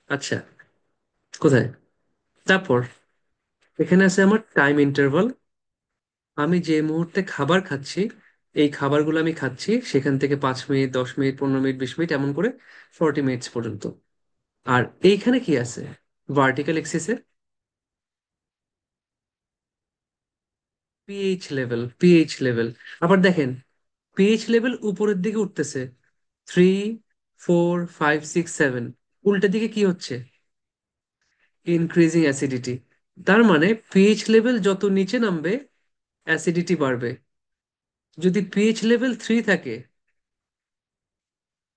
A: আচ্ছা, কোথায়? তারপর এখানে আছে আমার টাইম ইন্টারভাল। আমি যে মুহূর্তে খাবার খাচ্ছি, এই খাবারগুলো আমি খাচ্ছি সেখান থেকে 5 মিনিট, 10 মিনিট, 15 মিনিট, 20 মিনিট, এমন করে 40 মিনিটস পর্যন্ত। আর এইখানে কি আছে? ভার্টিক্যাল এক্সিসে পিএইচ লেভেল, পিএইচ লেভেল। আবার দেখেন, পিএইচ লেভেল উপরের দিকে উঠতেছে, 3, 4, 5, 6, 7। উল্টা দিকে কি হচ্ছে? Increasing acidity. তার মানে পিএইচ লেভেল যত নিচে নামবে অ্যাসিডিটি বাড়বে। যদি পিএইচ লেভেল 3 থাকে,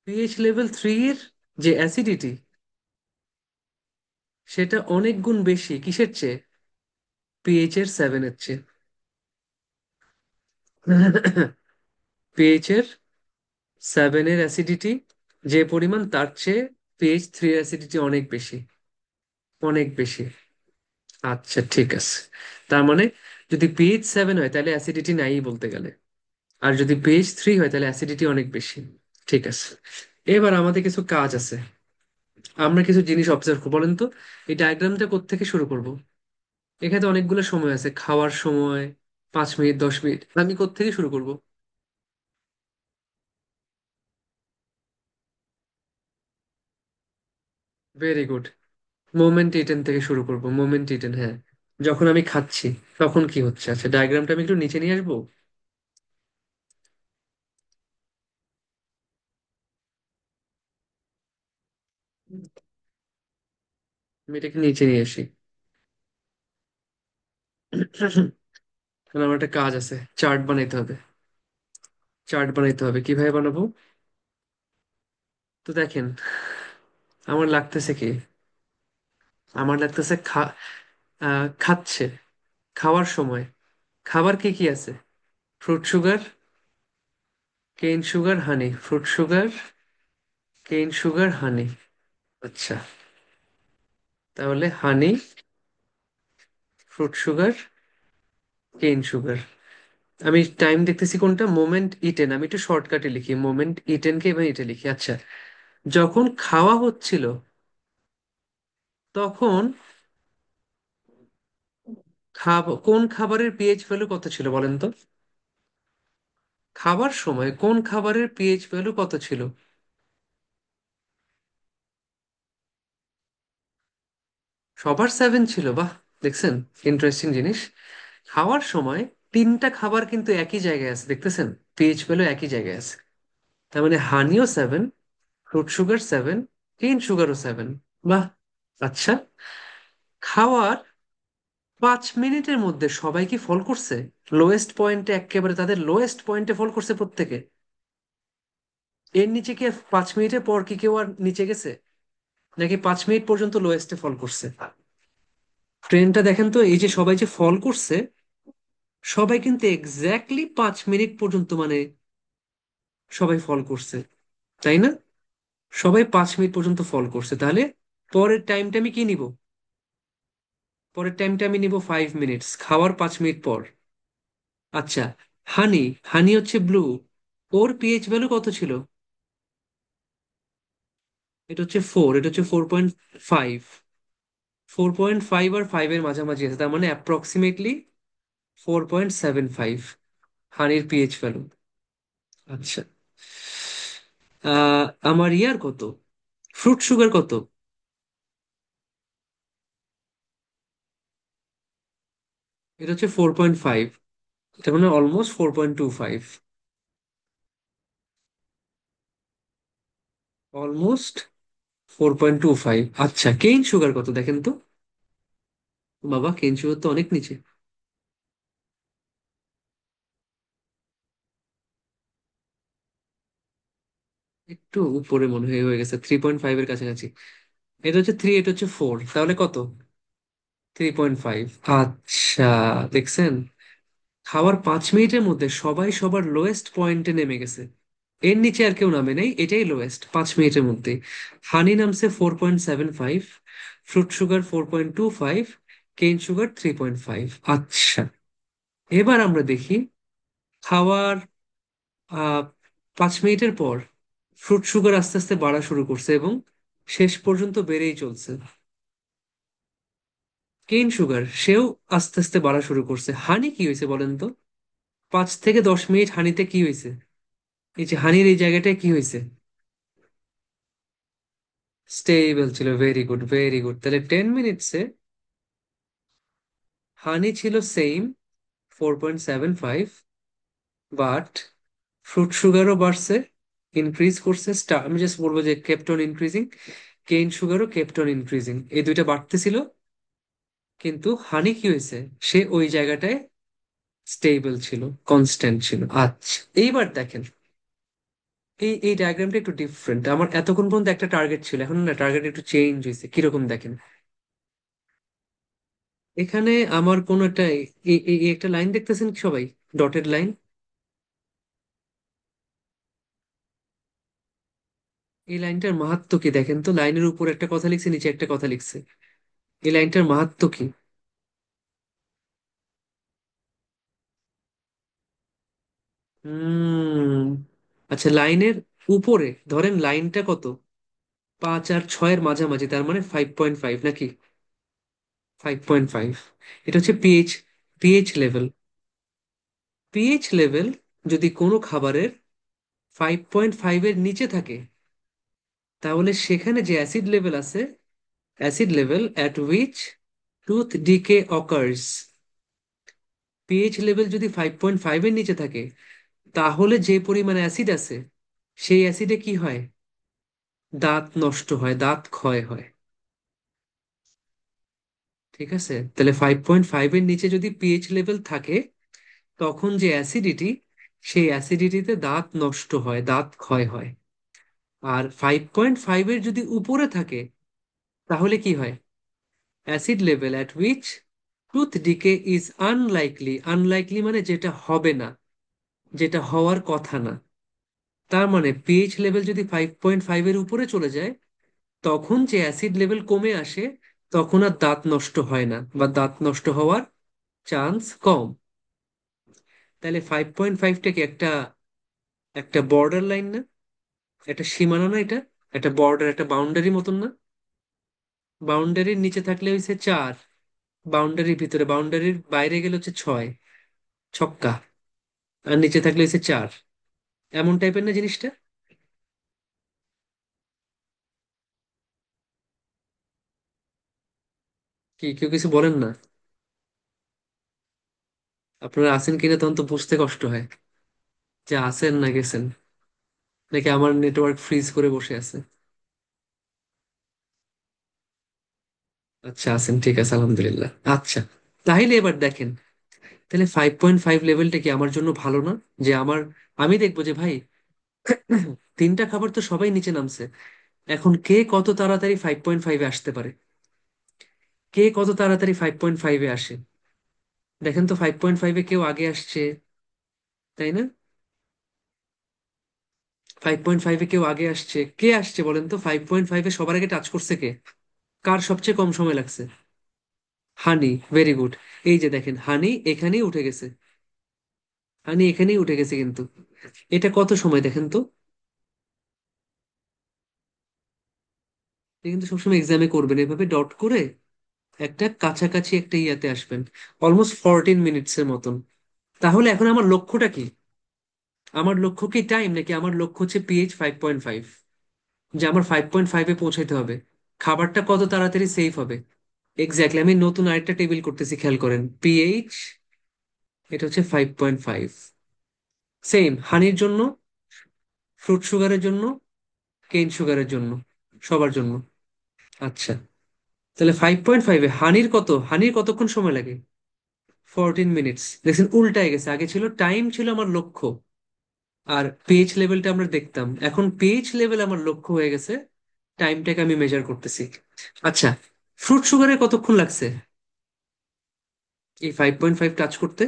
A: পিএইচ লেভেল 3 এর যে অ্যাসিডিটি, সেটা অনেক গুণ বেশি কিসের চেয়ে? পিএইচ এর 7-এর চেয়ে। পিএইচ এর 7-এর অ্যাসিডিটি যে পরিমাণ, তার চেয়ে পিএইচ 3 এর অ্যাসিডিটি অনেক বেশি, অনেক বেশি। আচ্ছা, ঠিক আছে। তার মানে যদি পিএইচ 7 হয় তাহলে অ্যাসিডিটি নাই বলতে গেলে, আর যদি পিএইচ 3 হয় তাহলে অ্যাসিডিটি অনেক বেশি। ঠিক আছে, এবার আমাদের কিছু কাজ আছে। আমরা কিছু জিনিস অবজার্ভ করবো। বলেন তো, এই ডায়াগ্রামটা কোত্থেকে শুরু করব? এখানে তো অনেকগুলো সময় আছে, খাওয়ার সময়, 5 মিনিট, 10 মিনিট। আমি কোত্থেকে শুরু করব? Very good. মোমেন্ট ইটেন থেকে শুরু করব, মোমেন্ট ইটেন, হ্যাঁ। যখন আমি খাচ্ছি তখন কি হচ্ছে? আচ্ছা, ডায়াগ্রামটা আমি একটু নিচে নিয়ে আসবো। আমি এটাকে নিচে নিয়ে আসি। তাহলে আমার একটা কাজ আছে, চার্ট বানাইতে হবে। চার্ট বানাইতে হবে, কিভাবে বানাবো? তো দেখেন, আমার লাগতেছে কি? আমার লাগতেছে খাচ্ছে, খাওয়ার সময়। খাবার কি কি আছে? ফ্রুট সুগার, কেইন সুগার, হানি। ফ্রুট সুগার, কেইন সুগার, হানি। আচ্ছা, তাহলে হানি, ফ্রুট সুগার, কেইন সুগার। আমি টাইম দেখতেছি কোনটা? Moment eaten. আমি একটু শর্টকাটে লিখি, মোমেন্ট ইটেনকে এবার এটা লিখি। আচ্ছা, যখন খাওয়া হচ্ছিল তখন কোন খাবারের পিএইচ ভ্যালু কত ছিল বলেন তো? খাবার সময় কোন খাবারের পিএইচ ভ্যালু কত ছিল? সবার 7 ছিল, বাহ! দেখছেন, ইন্টারেস্টিং জিনিস। খাওয়ার সময় তিনটা খাবার কিন্তু একই জায়গায় আছে, দেখতেছেন? পিএইচ ভ্যালু একই জায়গায় আছে। তার মানে হানিও 7, ফ্রুট সুগার 7, কেইন সুগারও 7। বাহ! আচ্ছা, খাওয়ার 5 মিনিটের মধ্যে সবাই কি ফল করছে? লোয়েস্ট পয়েন্টে, একেবারে তাদের লোয়েস্ট পয়েন্টে ফল করছে প্রত্যেকে? এর নিচে কি 5 মিনিটের পর কি কেউ আর নিচে গেছে? নাকি 5 মিনিট পর্যন্ত লোয়েস্টে ফল করছে? ট্রেনটা দেখেন তো, এই যে সবাই যে ফল করছে, সবাই কিন্তু এক্স্যাক্টলি 5 মিনিট পর্যন্ত, মানে সবাই ফল করছে, তাই না? সবাই 5 মিনিট পর্যন্ত ফল করছে, তাহলে পরের টাইমটা আমি কি নিব? পরের টাইমটা আমি নিব 5 মিনিটস, খাওয়ার 5 মিনিট পর। আচ্ছা, হানি, হানি হচ্ছে ব্লু, ওর পিএইচ ভ্যালু কত ছিল? এটা হচ্ছে 4, এটা হচ্ছে 4.5। 4.5 আর 5-এর মাঝামাঝি আছে, তার মানে অ্যাপ্রক্সিমেটলি 4.75 হানির পিএইচ ভ্যালু। আচ্ছা। আমার ইয়ার কত, ফ্রুট সুগার কত? এটা হচ্ছে 4.5, এটা মানে অলমোস্ট 4.25। অলমোস্ট 4.25। আচ্ছা, কেইন সুগার কত দেখেন তো। বাবা, কেইন সুগার তো অনেক নিচে। একটু উপরে মনে হয় হয়ে গেছে, 3.5 এর কাছাকাছি। এটা হচ্ছে 3, এটা হচ্ছে 4, তাহলে কত? 3.5। আচ্ছা, দেখছেন, খাওয়ার 5 মিনিটের মধ্যে সবাই সবার লোয়েস্ট পয়েন্টে নেমে গেছে। এর নিচে আর কেউ নামে নাই, এটাই লোয়েস্ট 5 মিনিটের মধ্যে। হানি নামছে 4.75, ফ্রুট সুগার 4.25, কেইন সুগার 3.5। আচ্ছা, এবার আমরা দেখি খাওয়ার আহ 5 মিনিটের পর ফ্রুট সুগার আস্তে আস্তে বাড়া শুরু করছে এবং শেষ পর্যন্ত বেড়েই চলছে। কেইন সুগার সেও আস্তে আস্তে বাড়া শুরু করছে। হানি কি হয়েছে বলেন তো? 5 থেকে 10 মিনিট হানিতে কি হয়েছে? এই যে হানির এই জায়গাটায় কি হয়েছে? স্টেবল ছিল। Very good, very good. তাহলে 10 মিনিটসে হানি ছিল সেম, 4.75, বাট ফ্রুট সুগারও বাড়ছে, ইনক্রিজ করছে। আমি জাস্ট বলবো যে কেপ্ট অন ইনক্রিজিং। কেইন সুগারও কেপ্ট অন ইনক্রিজিং, এই দুইটা বাড়তেছিল। কিন্তু হানি কি হয়েছে, সে ওই জায়গাটায় স্টেবল ছিল, কনস্ট্যান্ট ছিল। আচ্ছা, এইবার দেখেন, এই ডায়াগ্রামটা একটু ডিফারেন্ট। আমার এতক্ষণ পর্যন্ত একটা টার্গেট ছিল, এখন না টার্গেট একটু চেঞ্জ হয়েছে। কিরকম দেখেন, এখানে আমার কোন একটা এই একটা লাইন দেখতেছেন কি সবাই? Dotted line. এই লাইনটার মাহাত্ম্য কি দেখেন তো। লাইনের উপর একটা কথা লিখছে, নিচে একটা কথা লিখছে। এই লাইনটার মাহাত্ম্য কি? হুম। আচ্ছা, লাইনের উপরে ধরেন লাইনটা কত, 5 আর 6-এর মাঝামাঝি, তার মানে 5.5 নাকি? 5.5। এটা হচ্ছে pH, pH level. PH level যদি কোনো খাবারের 5.5-এর নিচে থাকে, তাহলে সেখানে যে অ্যাসিড লেভেল আছে, acid level at which tooth decay occurs, pH level যদি 5.5-এর নিচে থাকে, তাহলে যে পরিমাণে অ্যাসিড আছে, সেই অ্যাসিডে কি হয়? দাঁত নষ্ট হয়, দাঁত ক্ষয় হয়। ঠিক আছে, তাহলে 5.5-এর নিচে যদি পিএইচ লেভেল থাকে, তখন যে অ্যাসিডিটি, সেই অ্যাসিডিটিতে দাঁত নষ্ট হয়, দাঁত ক্ষয় হয়। আর 5.5-এর যদি উপরে থাকে, তাহলে কি হয়? Acid level at which tooth decay is unlikely. Unlikely মানে যেটা হবে না, যেটা হওয়ার কথা না। তার মানে পিএইচ লেভেল যদি 5.5-এর উপরে চলে যায়, তখন যে অ্যাসিড লেভেল কমে আসে, তখন আর দাঁত নষ্ট হয় না, বা দাঁত নষ্ট হওয়ার চান্স কম। তাহলে 5.5টাকে একটা একটা বর্ডার লাইন না, একটা সীমানা না এটা? একটা বর্ডার, একটা বাউন্ডারি মতন না? বাউন্ডারির নিচে থাকলে হয়েছে 4, বাউন্ডারির ভিতরে, বাউন্ডারির বাইরে গেলে হচ্ছে 6, ছক্কা। আর নিচে থাকলে হচ্ছে 4। এমন টাইপের না জিনিসটা? কি কেউ কিছু বলেন না? আপনারা আছেন কিনা তখন তো বুঝতে কষ্ট হয় যে আছেন না গেছেন, নাকি আমার নেটওয়ার্ক ফ্রিজ করে বসে আছে। আচ্ছা, আছেন, ঠিক আছে, আলহামদুলিল্লাহ। আচ্ছা, তাহলে এবার দেখেন, তাহলে 5.5 লেভেলটা কি আমার জন্য ভালো না? যে আমি দেখবো যে ভাই, তিনটা খাবার তো সবাই নিচে নামছে, এখন কে কত তাড়াতাড়ি 5.5-এ আসতে পারে? কে কত তাড়াতাড়ি 5.5-এ আসে? দেখেন তো, 5.5-এ কেউ আগে আসছে, তাই না? 5.5-এ কেউ আগে আসছে, কে আসছে বলেন তো? 5.5-এ সবার আগে টাচ করছে কে? কার সবচেয়ে কম সময় লাগছে? হানি। Very good. এই যে দেখেন, হানি এখানেই উঠে গেছে, হানি এখানেই উঠে গেছে কিন্তু। এটা কত সময় দেখেন তো। এটা কিন্তু সবসময় এক্সামে করবেন এভাবে ডট করে, একটা কাছাকাছি একটা ইয়াতে আসবেন, অলমোস্ট 14 মিনিটস এর মতন। তাহলে এখন আমার লক্ষ্যটা কি? আমার লক্ষ্য কি টাইম, নাকি আমার লক্ষ্য হচ্ছে পিএইচ 5.5? যে আমার 5.5-এ পৌঁছাইতে হবে, খাবারটা কত তাড়াতাড়ি সেফ হবে। এক্স্যাক্টলি, আমি নতুন আরেকটা টেবিল করতেছি, খেয়াল করেন, পিএইচ, এটা হচ্ছে 5.5। সেম হানির জন্য, ফ্রুট সুগারের জন্য, কেন সুগারের জন্য, সবার জন্য। আচ্ছা, তাহলে 5.5-এ হানির কত, হানির কতক্ষণ সময় লাগে? 14 মিনিটস। দেখছেন, উল্টায় গেছে, আগে ছিল টাইম ছিল আমার লক্ষ্য, আর পিএইচ লেভেলটা আমরা দেখতাম, এখন পিএইচ লেভেল আমার লক্ষ্য হয়ে গেছে, টাইমটাকে আমি মেজার করতেছি। আচ্ছা, ফ্রুট সুগারে কতক্ষণ লাগছে এই 5.5 টাচ করতে?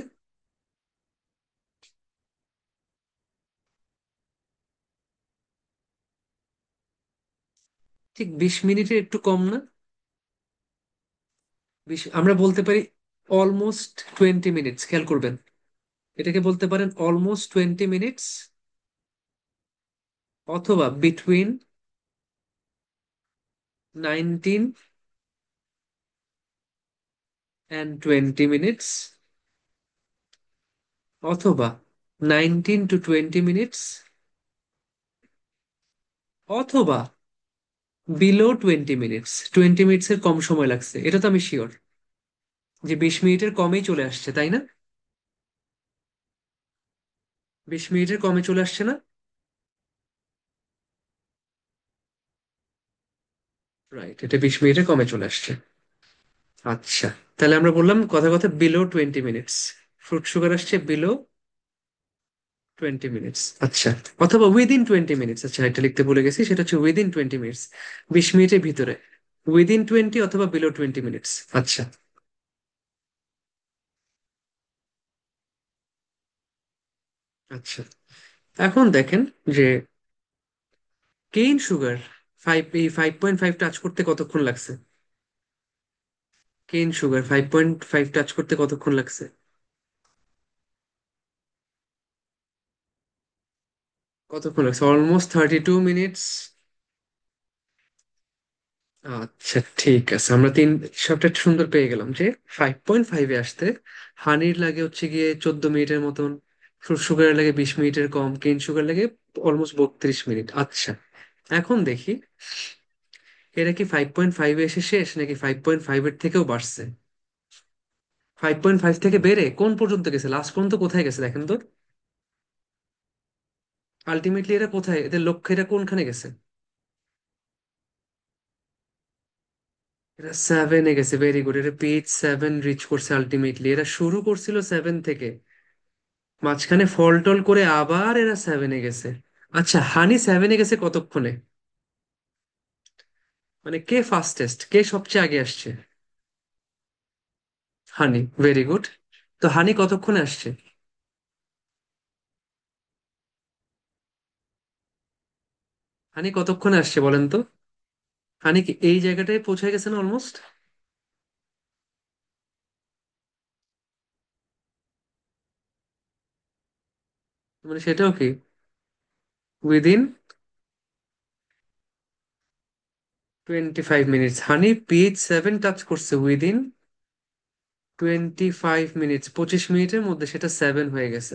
A: ঠিক 20 মিনিটের একটু কম না? আমরা বলতে পারি অলমোস্ট 20 মিনিটস, খেয়াল করবেন, এটাকে বলতে পারেন অলমোস্ট 20 মিনিটস, অথবা বিটুইন 19 and 20 মিনিটস, অথবা 19 to 20 মিনিটস, অথবা বিলো 20 মিনিটস। 20 মিনিটস এর কম সময় লাগছে, এটা তো আমি শিওর যে 20 মিনিটের কমেই চলে আসছে, তাই না? 20 মিনিটের কমে চলে আসছে না? রাইট, এটা 20 মিনিটের কমে চলে আসছে। আচ্ছা, তাহলে আমরা বললাম কথা কথা বিলো 20 মিনিটস, ফ্রুট সুগার আসছে বিলো 20 মিনিটস। আচ্ছা, অথবা উইদিন 20 মিনিটস। আচ্ছা, এটা লিখতে ভুলে গেছি, সেটা হচ্ছে উইদিন 20 মিনিটস, 20 মিনিটের ভিতরে, উইদিন 20 অথবা বিলো 20 মিনিটস। আচ্ছা। আচ্ছা, এখন দেখেন যে কেইন সুগার 5.5 টাচ করতে কতক্ষণ লাগছে? কেইন সুগার 5.5 টাচ করতে কতক্ষণ লাগছে? কতক্ষণ লাগছে? Almost 32 minutes. আচ্ছা, ঠিক আছে, আমরা তিন সবটা সুন্দর পেয়ে গেলাম যে 5.5-এ আসতে হানির লাগে হচ্ছে গিয়ে 14 মিনিটের মতন, ফ্রুট সুগারের লাগে 20 মিনিটের কম, কেন সুগার লাগে অলমোস্ট 32 মিনিট। আচ্ছা, এখন দেখি এটা কি 5.5-এ এসে শেষ, নাকি 5.5-এর থেকেও বাড়ছে? 5.5 থেকে বেড়ে কোন পর্যন্ত গেছে, লাস্ট পর্যন্ত কোথায় গেছে দেখেন তো। আলটিমেটলি এরা কোথায়, এদের লক্ষ্য এটা কোনখানে গেছে? এরা 7-এ গেছে, ভেরি গুড, এটা পেজ 7 রিচ করছে আলটিমেটলি। এরা শুরু করছিল 7 থেকে, মাঝখানে ফল টল করে আবার এরা 7-এ গেছে। আচ্ছা, হানি 7-এ গেছে কতক্ষণে? মানে কে ফাস্টেস্ট, কে সবচেয়ে আগে আসছে? হানি, ভেরি গুড। তো হানি কতক্ষণে আসছে? হানি কতক্ষণে আসছে বলেন তো? হানি কি এই জায়গাটায় পৌঁছে গেছে না অলমোস্ট? মানে সেটাও কি উইদিন 25 মিনিটস? হানি পেজ 7 টাচ করছে উইদিন 25 মিনিটস, 25 মিনিটের মধ্যে সেটা 7 হয়ে গেছে।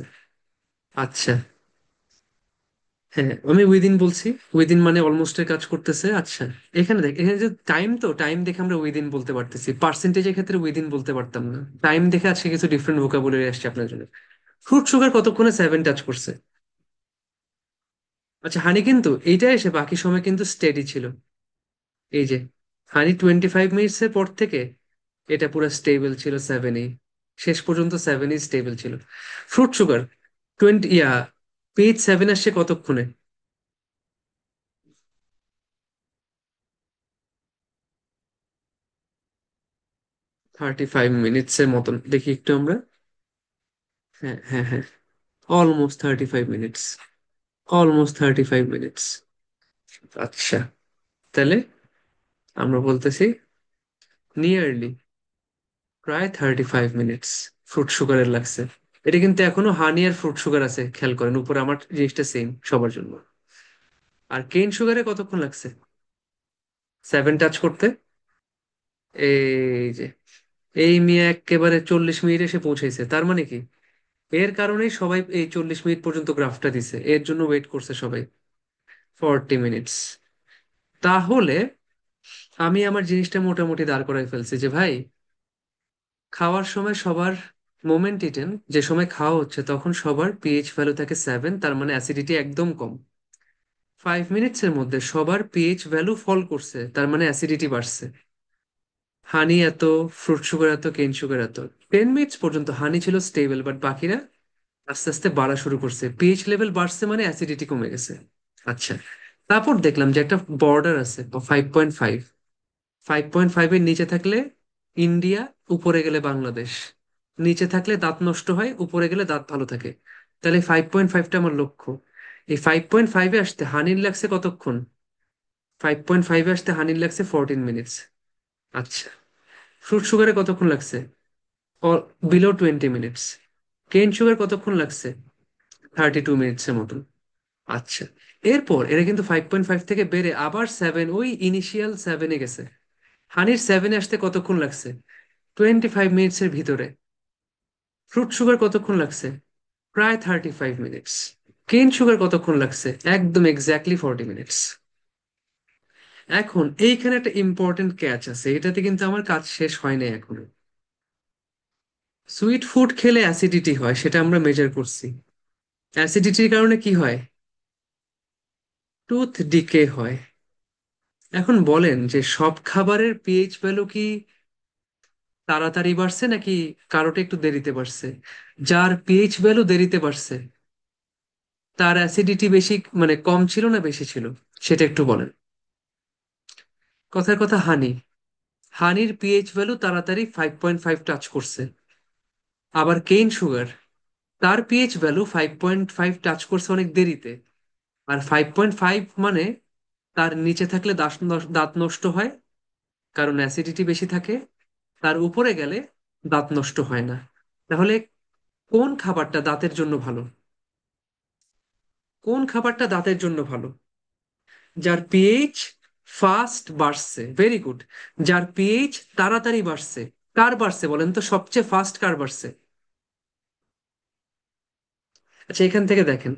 A: আচ্ছা, হ্যাঁ, আমি উইদিন বলছি, উইদিন মানে অলমোস্ট এর কাজ করতেছে। আচ্ছা, এখানে দেখ, এখানে যে টাইম, তো টাইম দেখে আমরা উইদিন বলতে পারতেছি, পার্সেন্টেজের ক্ষেত্রে উইদিন বলতে পারতাম না। টাইম দেখে আজকে কিছু ডিফারেন্ট ভোকাবুলারি আসছে আপনার জন্য। ফ্রুট সুগার কতক্ষণে 7 টাচ করছে? আচ্ছা, হানি কিন্তু এইটা এসে বাকি সময় কিন্তু স্টেডি ছিল। এই যে হানি 25 মিনিটস এর পর থেকে এটা পুরো স্টেবল ছিল 7-এই, শেষ পর্যন্ত 7-এই স্টেবল ছিল। ফ্রুট সুগার পেজ 7 আসছে কতক্ষণে? 35 মিনিটস এর মতন, দেখি একটু আমরা। হ্যাঁ, হ্যাঁ, হ্যাঁ, অলমোস্ট 35 মিনিটস, অলমোস্ট 35 মিনিটস। আচ্ছা, তাহলে আমরা বলতেছি নিয়ারলি প্রায় 35 মিনিটস ফ্রুট সুগারের লাগছে। এটা কিন্তু এখনো হানি আর ফ্রুট সুগার আছে, খেয়াল করেন উপরে আমার জিনিসটা সেম সবার জন্য। আর কেন সুগারে কতক্ষণ লাগছে 7 টাচ করতে? এই যে, এই মিয়া একেবারে 40 মিনিট এসে পৌঁছেছে, তার মানে কি, এর কারণেই সবাই এই 40 মিনিট পর্যন্ত গ্রাফটা দিছে, এর জন্য ওয়েট করছে সবাই 40 মিনিটস। তাহলে আমি আমার জিনিসটা মোটামুটি দাঁড় করাই ফেলছি যে ভাই, খাওয়ার সময় সবার মোমেন্ট ইটেন যে সময় খাওয়া হচ্ছে তখন সবার পিএইচ ভ্যালু থাকে 7, তার মানে অ্যাসিডিটি একদম কম। 5 মিনিটস এর মধ্যে সবার পিএইচ ভ্যালু ফল করছে, তার মানে অ্যাসিডিটি বাড়ছে। হানি এত, ফ্রুট সুগার এত, কেন সুগার এত। 10 মিনিটস পর্যন্ত হানি ছিল স্টেবল, বাট বাকিরা আস্তে আস্তে বাড়া শুরু করছে, পিএইচ লেভেল বাড়ছে মানে অ্যাসিডিটি কমে গেছে। আচ্ছা, তারপর দেখলাম যে একটা বর্ডার আছে 5.5। 5.5 এর নিচে থাকলে ইন্ডিয়া, উপরে গেলে বাংলাদেশ। নিচে থাকলে দাঁত নষ্ট হয়, উপরে গেলে দাঁত ভালো থাকে। তাহলে 5.5টা আমার লক্ষ্য। এই 5.5-এ আসতে হানির লাগছে কতক্ষণ? 5.5-এ আসতে হানির লাগছে 14 মিনিটস। আচ্ছা, ফ্রুট সুগারে কতক্ষণ লাগছে? Below 20 minutes. কেন সুগার কতক্ষণ লাগছে? 32 মিনিটসের মতন। আচ্ছা, এরপর এরা কিন্তু 5.5 থেকে বেড়ে আবার 7, ওই ইনিশিয়াল 7-এ গেছে। হানির 7-এ আসতে কতক্ষণ লাগছে? 25 মিনিটসের ভিতরে। ফ্রুট সুগার কতক্ষণ লাগছে? প্রায় 35 মিনিটস। কেন সুগার কতক্ষণ লাগছে? একদম এক্স্যাক্টলি 40 মিনিটস। এখন এইখানে একটা ইম্পর্টেন্ট ক্যাচ আছে, এটাতে কিন্তু আমার কাজ শেষ হয় নাই এখনো। সুইট ফুড খেলে অ্যাসিডিটি হয়, সেটা আমরা মেজার করছি। অ্যাসিডিটির কারণে কি হয়? টুথ ডিকে হয়। এখন বলেন যে সব খাবারের পিএইচ ভ্যালু কি তাড়াতাড়ি বাড়ছে নাকি কারোটা একটু দেরিতে বাড়ছে? যার পিএইচ ভ্যালু দেরিতে বাড়ছে তার অ্যাসিডিটি বেশি, মানে কম ছিল না বেশি ছিল, সেটা একটু বলেন। কথার কথা, হানি, হানির পিএইচ ভ্যালু তাড়াতাড়ি 5.5 টাচ করছে। আবার কেইন সুগার, তার পিএইচ ভ্যালু 5.5 টাচ করছে অনেক দেরিতে। আর 5.5 মানে তার নিচে থাকলে দাঁত নষ্ট হয়, কারণ অ্যাসিডিটি বেশি থাকে। তার উপরে গেলে দাঁত নষ্ট হয় না। তাহলে কোন খাবারটা দাঁতের জন্য ভালো? কোন খাবারটা দাঁতের জন্য ভালো? যার পিএইচ ফাস্ট বাড়ছে, ভেরি গুড। যার পিএইচ তাড়াতাড়ি বাড়ছে। কার বাড়ছে বলেন তো, সবচেয়ে ফাস্ট কার বাড়ছে? আচ্ছা, এখান থেকে দেখেন,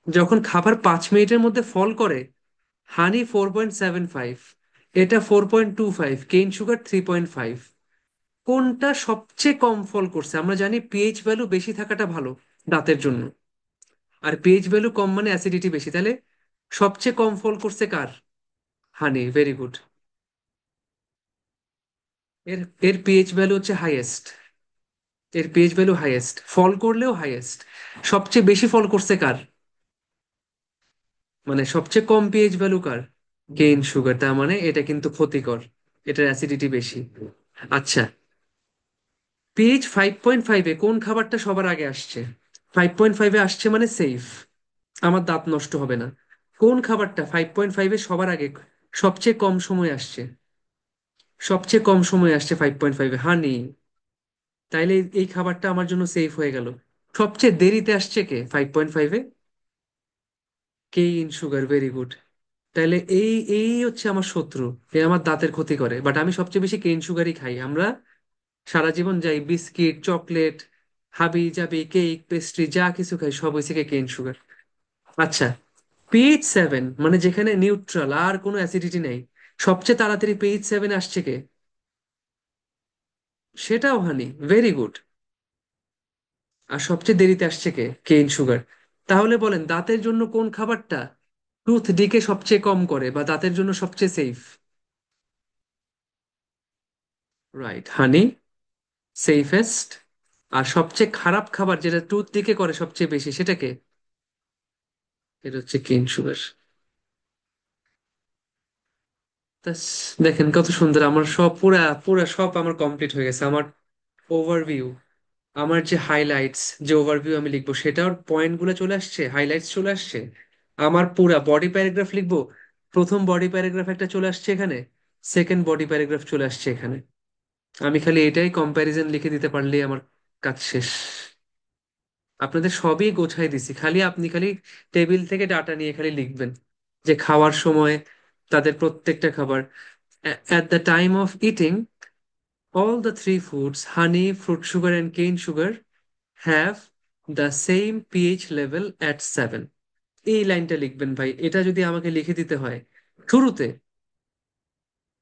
A: যখন খাবার 5 মিনিটের মধ্যে ফল করে, হানি 4.75, এটা 4.25, কেইন সুগার 3.5। কোনটা সবচেয়ে কম ফল করছে? আমরা জানি পিএইচ ভ্যালু বেশি থাকাটা ভালো দাঁতের জন্য, আর পিএইচ ভ্যালু কম মানে অ্যাসিডিটি বেশি। তাহলে সবচেয়ে কম ফল করছে কার? হানি, ভেরি গুড। এর এর পিএইচ ভ্যালু হচ্ছে হাইয়েস্ট। এর পিএইচ ভ্যালু হাইয়েস্ট, ফল করলেও হাইয়েস্ট। সবচেয়ে বেশি ফল করছে কার? মানে সবচেয়ে কম পিএইচ ভ্যালু কার? Cane sugar. তার মানে এটা কিন্তু ক্ষতিকর, এটার অ্যাসিডিটি বেশি। আচ্ছা, পিএইচ 5.5-এ কোন খাবারটা সবার আগে আসছে? 5.5-এ আসছে মানে সেফ, আমার দাঁত নষ্ট হবে না। কোন খাবারটা 5.5-এ সবার আগে সবচেয়ে কম সময় আসছে? সবচেয়ে কম সময় আসছে 5.5-এ হানি। তাইলে এই খাবারটা আমার জন্য সেফ হয়ে গেল। সবচেয়ে দেরিতে আসছে কে 5.5-এ? Cane sugar, very good. তাহলে এই এই হচ্ছে আমার শত্রু, এ আমার দাঁতের ক্ষতি করে, বাট আমি সবচেয়ে বেশি কেইন সুগারই খাই। আমরা সারা জীবন যাই বিস্কিট, চকলেট, হাবি জাবি, কেক, পেস্ট্রি, যা কিছু খাই সব হয়েছে কেইন সুগার। আচ্ছা, পিএইচ 7 মানে যেখানে নিউট্রাল আর কোনো অ্যাসিডিটি নেই, সবচেয়ে তাড়াতাড়ি পিএইচ 7 আসছে কে? সেটাও হানি, ভেরি গুড। আর সবচেয়ে দেরিতে আসছে কে? Kane sugar. তাহলে বলেন দাঁতের জন্য কোন খাবারটা টুথ ডিকে সবচেয়ে কম করে বা দাঁতের জন্য সবচেয়ে সেফ? রাইট, হানি সেফেস্ট। আর সবচেয়ে খারাপ খাবার যেটা টুথ ডিকে করে সবচেয়ে বেশি, সেটাকে, এটা হচ্ছে কেইন সুগার। তা দেখেন কত সুন্দর, আমার সব পুরা পুরা সব আমার কমপ্লিট হয়ে গেছে। আমার ওভারভিউ, আমার যে হাইলাইটস, যে ওভারভিউ আমি লিখবো সেটার পয়েন্ট গুলো চলে আসছে, হাইলাইটস চলে আসছে। আমার পুরা বডি প্যারাগ্রাফ লিখবো, প্রথম বডি প্যারাগ্রাফ একটা চলে আসছে এখানে, সেকেন্ড বডি প্যারাগ্রাফ চলে আসছে এখানে। আমি খালি এটাই কম্প্যারিজন লিখে দিতে পারলেই আমার কাজ শেষ। আপনাদের সবই গোছাই দিছি, খালি আপনি খালি টেবিল থেকে ডাটা নিয়ে খালি লিখবেন যে খাওয়ার সময় তাদের প্রত্যেকটা খাবার, at the time of eating All the three foods, honey, fruit sugar, and cane sugar, have the same pH level at 7. এই লাইনটা লিখবেন ভাই, এটা যদি আমাকে লিখে দিতে হয় শুরুতে,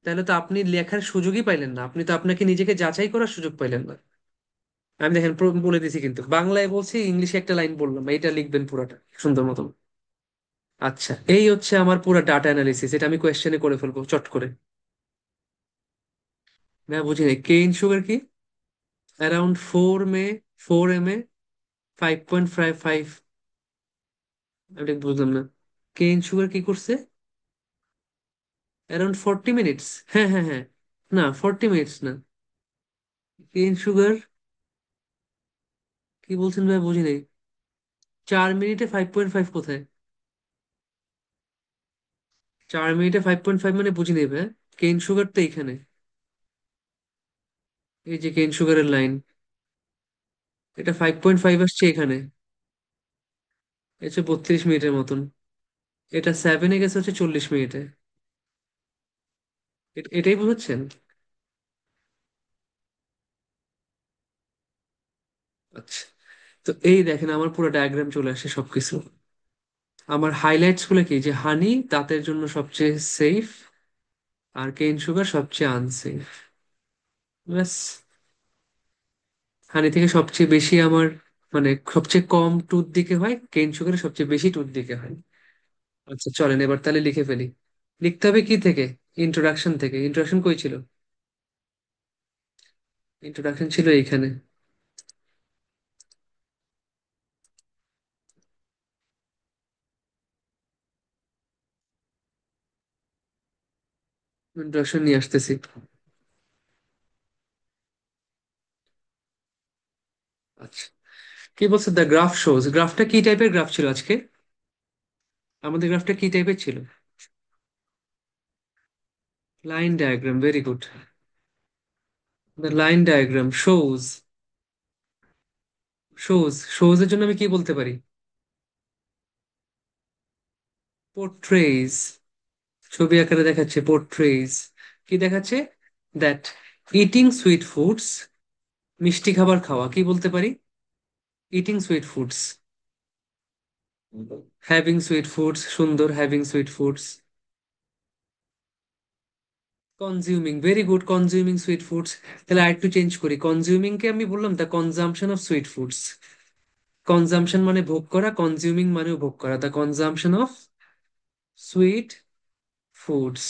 A: তাহলে তো আপনি লেখার সুযোগই পাইলেন না, আপনি তো আপনাকে নিজেকে যাচাই করার সুযোগ পাইলেন না। আমি দেখেন বলে দিছি, কিন্তু বাংলায় বলছি, ইংলিশে একটা লাইন বললাম, এটা লিখবেন পুরোটা সুন্দর মতন। আচ্ছা, এই হচ্ছে আমার পুরো ডাটা অ্যানালিসিস, এটা আমি কোয়েশ্চেনে করে ফেলবো চট করে। না বুঝি নাই, কেইন সুগার কি? Around 4 mA 5.55। আমি ঠিক বুঝলাম না, কেইন সুগার কি করছে? অ্যারাউন্ড 40 মিনিটস, হ্যাঁ হ্যাঁ হ্যাঁ। না, 40 মিনিটস না। কেইন সুগার কি বলছেন ভাই, বুঝি নাই। 4 মিনিটে 5.5 কোথায়? 4 মিনিটে 5.5 মানে বুঝি নেই ভাই। কেইন সুগার তো এইখানে, এই যে কেইন সুগারের লাইন, এটা 5.5 আসছে এখানে। এটা হচ্ছে 32 মিনিটের মতন। এটা 7-এ গেছে হচ্ছে 40 মিনিটে। এটাই বুঝছেন? আচ্ছা, তো এই দেখেন আমার পুরো ডায়াগ্রাম চলে আসে সবকিছু। আমার হাইলাইটস গুলো কি, যে হানি দাঁতের জন্য সবচেয়ে সেফ, আর কেইন সুগার সবচেয়ে আনসেফ। ব্যাস। হানি থেকে সবচেয়ে বেশি আমার, মানে সবচেয়ে কম টুথ দিকে হয়, কেইন সুগারের সবচেয়ে বেশি টুথ দিকে হয়। আচ্ছা চলেন এবার তাহলে লিখে ফেলি। লিখতে হবে কি থেকে? ইন্ট্রোডাকশন থেকে। ইন্ট্রোডাকশন কই ছিল? ইন্ট্রোডাকশন ছিল এইখানে। ইন্ট্রোডাকশন নিয়ে আসতেছি। আচ্ছা, কি বলছে? দ্য গ্রাফ শোজ, গ্রাফটা কি টাইপের গ্রাফ ছিল আজকে? আমাদের গ্রাফটা কি টাইপের ছিল? Line diagram, very good. The line diagram shows এর জন্য আমি কি বলতে পারি? পোর্ট্রেইজ। ছবি আকারে দেখাচ্ছে, পোর্ট্রেইজ। কি দেখাচ্ছে? দ্যাট ইটিং সুইট ফুডস, মিষ্টি খাবার খাওয়া, কি বলতে পারি? Eating sweet foods, having sweet foods, সুন্দর, having sweet foods. Consuming, very good, consuming sweet foods. তাহলে আরেকটু চেঞ্জ করি, কনজিউমিং কে আমি বললাম the consumption of sweet foods. Consumption মানে ভোগ করা, কনজিউমিং মানেও ভোগ করা, the consumption of sweet foods.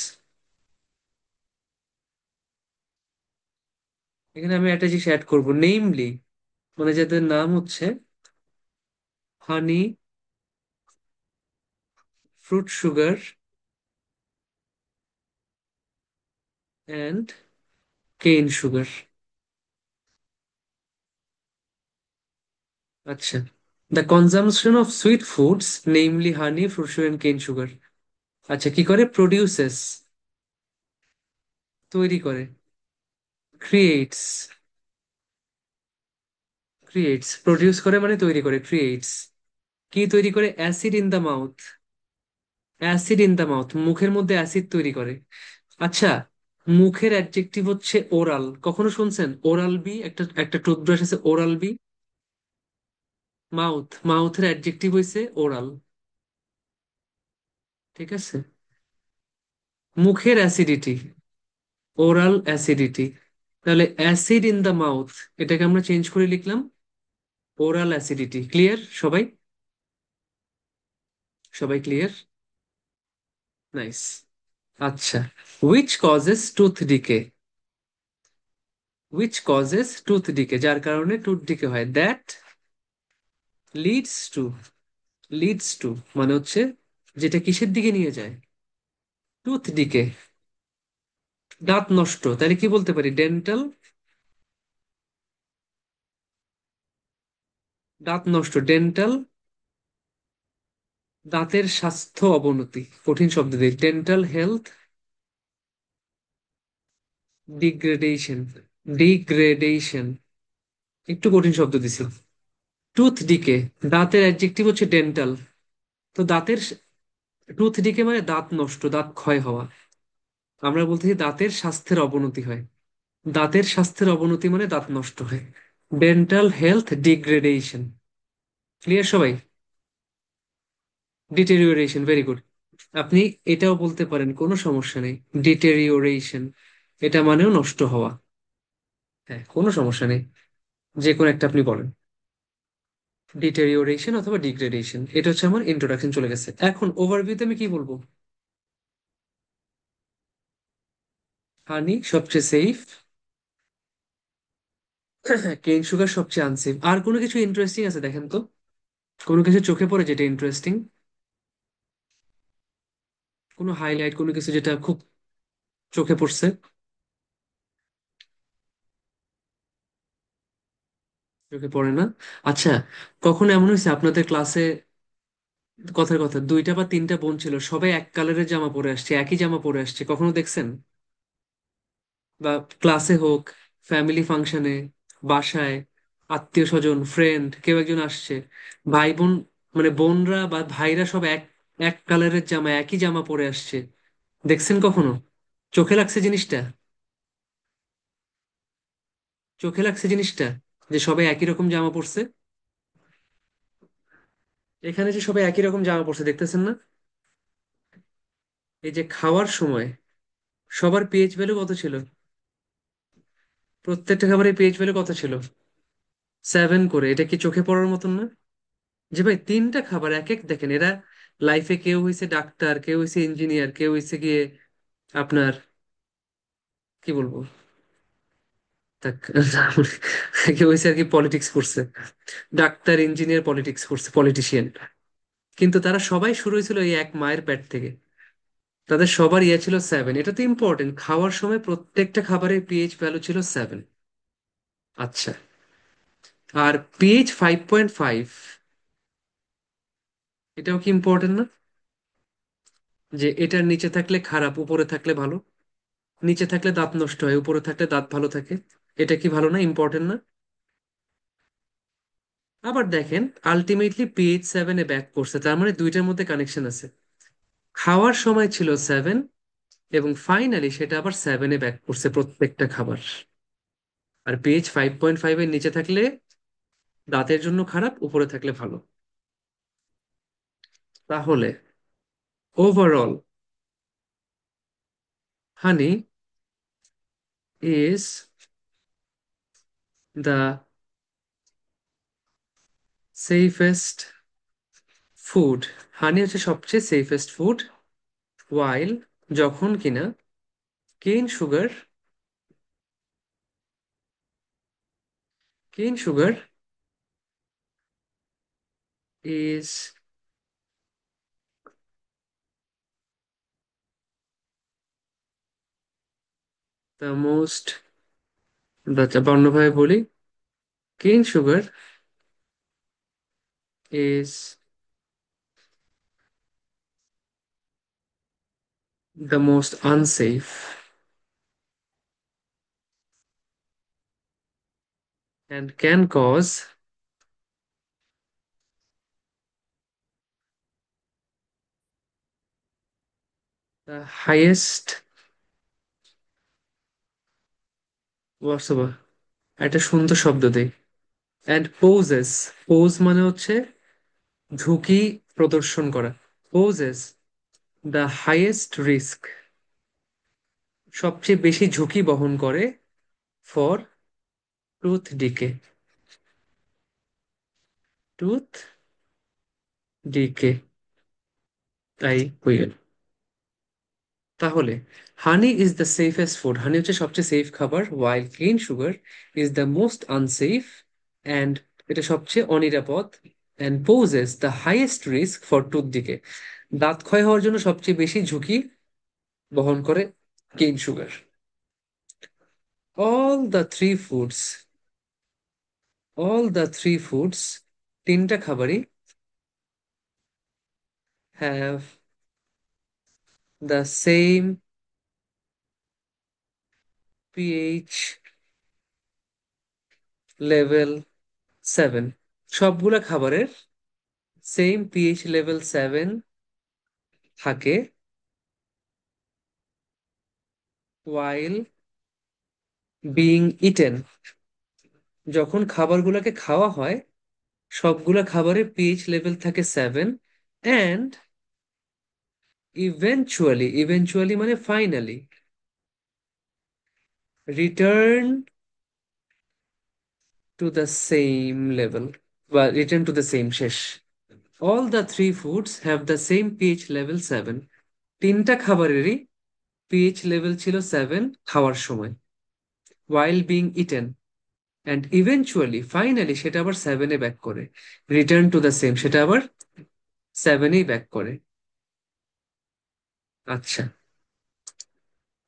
A: এখানে আমি একটা জিনিস অ্যাড করবো, নেমলি, মানে যাদের নাম হচ্ছে honey, fruit sugar, and cane sugar. আচ্ছা, the consumption of sweet foods, namely honey, fruit sugar and cane sugar. আচ্ছা, কি করে? প্রডিউসেস, তৈরি করে। ক্রিয়েটস, ক্রিয়েটস, প্রডিউস করে মানে তৈরি করে, ক্রিয়েটস। কি তৈরি করে? Acid in the mouth. Acid in the mouth, মুখের মধ্যে অ্যাসিড তৈরি করে। আচ্ছা, মুখের অ্যাডজেক্টিভ হচ্ছে ওরাল, কখনো শুনছেন ওরাল বি? একটা একটা টুথব্রাশ আছে ওরাল বি। মাউথের অ্যাডজেক্টিভ হইছে ওরাল। ঠিক আছে, মুখের অ্যাসিডিটি, ওরাল অ্যাসিডিটি। তাহলে অ্যাসিড ইন দ্য মাউথ, এটাকে আমরা চেঞ্জ করে লিখলাম ওরাল অ্যাসিডিটি। ক্লিয়ার সবাই? সবাই ক্লিয়ার? নাইস। আচ্ছা, which causes tooth decay, which causes tooth decay, যার কারণে টুথ ডিকে হয়, that leads to, leads to মানে হচ্ছে যেটা কিসের দিকে নিয়ে যায়? টুথ ডিকে, দাঁত নষ্ট। তাহলে কি বলতে পারি? ডেন্টাল, দাঁত নষ্ট, ডেন্টাল, দাঁতের স্বাস্থ্য অবনতি, কঠিন শব্দ দিয়ে, ডেন্টাল হেলথ ডিগ্রেডেশন, ডিগ্রেডেশন, একটু কঠিন শব্দ দিছি। টুথ ডিকে, দাঁতের অ্যাডজেক্টিভ হচ্ছে ডেন্টাল, তো দাঁতের, টুথ ডিকে মানে দাঁত নষ্ট, দাঁত ক্ষয় হওয়া। আমরা বলতেছি দাঁতের স্বাস্থ্যের অবনতি হয়। দাঁতের স্বাস্থ্যের অবনতি মানে দাঁত নষ্ট হয়। Dental health degradation. ক্লিয়ার সবাই? ডিটেরিওরেশন, ভেরি গুড। আপনি এটাও বলতে পারেন, কোনো সমস্যা নেই। ডিটেরিওরেশন, এটা মানেও নষ্ট হওয়া। হ্যাঁ, কোনো সমস্যা নেই, যে কোনো একটা আপনি বলেন। ডিটেরিওরেশন অথবা ডিগ্রেডেশন, এটা হচ্ছে আমার ইন্ট্রোডাকশন, চলে গেছে। এখন ওভারভিউতে আমি কি বলবো? হানি সবচেয়ে সেফ, কেন সুগার সবচেয়ে আনসেফ। আর কোনো কিছু ইন্টারেস্টিং আছে দেখেন তো, কোনো কিছু চোখে পড়ে যেটা ইন্টারেস্টিং? কোনো হাইলাইট, কোনো কিছু যেটা খুব চোখে পড়ছে? চোখে পড়ে না? আচ্ছা, কখনো এমন হয়েছে আপনাদের ক্লাসে, কথার কথা, দুইটা বা তিনটা বোন ছিল, সবাই এক কালারের জামা পরে আসছে, একই জামা পরে আসছে, কখনো দেখছেন? বা ক্লাসে হোক, ফ্যামিলি ফাংশনে, বাসায়, আত্মীয় স্বজন, ফ্রেন্ড কেউ একজন আসছে, ভাই বোন, মানে বোনরা বা ভাইরা সব এক এক কালারের জামা, একই জামা পরে আসছে, দেখছেন কখনো? চোখে লাগছে জিনিসটা? চোখে লাগছে জিনিসটা, যে সবাই একই রকম জামা পরছে? এখানে যে সবাই একই রকম জামা পরছে, দেখতেছেন না? এই যে খাওয়ার সময় সবার পিএইচ ভ্যালু কত ছিল? প্রত্যেকটা খাবারের পিএইচ ভ্যালু কত ছিল? 7 করে। এটা কি চোখে পড়ার মতন না? যে ভাই, তিনটা খাবার এক এক, দেখেন এরা লাইফে কেউ হয়েছে ডাক্তার, কেউ হয়েছে ইঞ্জিনিয়ার, কেউ হয়েছে গিয়ে আপনার, কি বলবো, তা কেউ হয়েছে আর কি পলিটিক্স করছে, ডাক্তার, ইঞ্জিনিয়ার, পলিটিক্স করছে, পলিটিশিয়ান। কিন্তু তারা সবাই শুরু হয়েছিল এই এক মায়ের পেট থেকে। তাদের সবার ইয়ে ছিল 7। এটা তো ইম্পর্টেন্ট, খাওয়ার সময় প্রত্যেকটা খাবারের পিএইচ ভ্যালু ছিল 7। আচ্ছা, আর পিএইচ 5.5, এটাও কি ইম্পর্টেন্ট না? যে এটার নিচে থাকলে খারাপ, উপরে থাকলে ভালো। নিচে থাকলে দাঁত নষ্ট হয়, উপরে থাকলে দাঁত ভালো থাকে। এটা কি ভালো না, ইম্পর্টেন্ট না? আবার দেখেন, আলটিমেটলি পিএইচ 7-এ ব্যাক করছে, তার মানে দুইটার মধ্যে কানেকশন আছে। খাওয়ার সময় ছিল 7, এবং ফাইনালি সেটা আবার 7-এ ব্যাক করছে প্রত্যেকটা খাবার। আর পিএইচ 5.5-এর নিচে থাকলে দাঁতের জন্য খারাপ, উপরে থাকলে ভালো। তাহলে overall, honey is the safest food. Honey হচ্ছে সবচেয়ে সেফেস্ট ফুড, ওয়াইল, যখন কিনা কেন সুগার, কেন সুগার ইজ দ্য মোস্ট, আচ্ছা অন্যভাবে বলি, কেন sugar is the most unsafe and can cause the highest, অথবা একটা সুন্দর শব্দ দেই, and poses, পোজ মানে হচ্ছে ঝুঁকি প্রদর্শন করা, poses the highest risk, সবচেয়ে বেশি ঝুঁকি বহন করে, for tooth decay, tooth decay, তাই হয়ে গেল। তাহলে honey is the safest food, honey হচ্ছে সবচেয়ে সেফ খাবার, while cane sugar is the most unsafe, and এটা সবচেয়ে অনিরাপদ, and poses the highest risk for tooth decay, দাঁত ক্ষয় হওয়ার জন্য সবচেয়ে বেশি ঝুঁকি বহন করে কেন sugar. All the three foods, all the three foods, তিনটা খাবারই have the same pH level 7, সবগুলা খাবারের সেম পিএইচ লেভেল 7 থাকে, while বিইং ইটেন, যখন খাবারগুলোকে খাওয়া হয় সবগুলা খাবারের পিএইচ লেভেল থাকে 7, অ্যান্ড ইভেনচুয়ালি মানে finally return to the same level, বা রিটার্ন টু দ্য সেম শেষ। All the three foods have the same pH level 7। তিনটা খাবারেরই পিএইচ লেভেল ছিল 7 খাওয়ার সময়, while being eaten, and finally সেটা আবার 7-এ ব্যাক করে। রিটার্ন টু দ্য সেম, সেটা আবার 7-এই ব্যাক করে। আচ্ছা,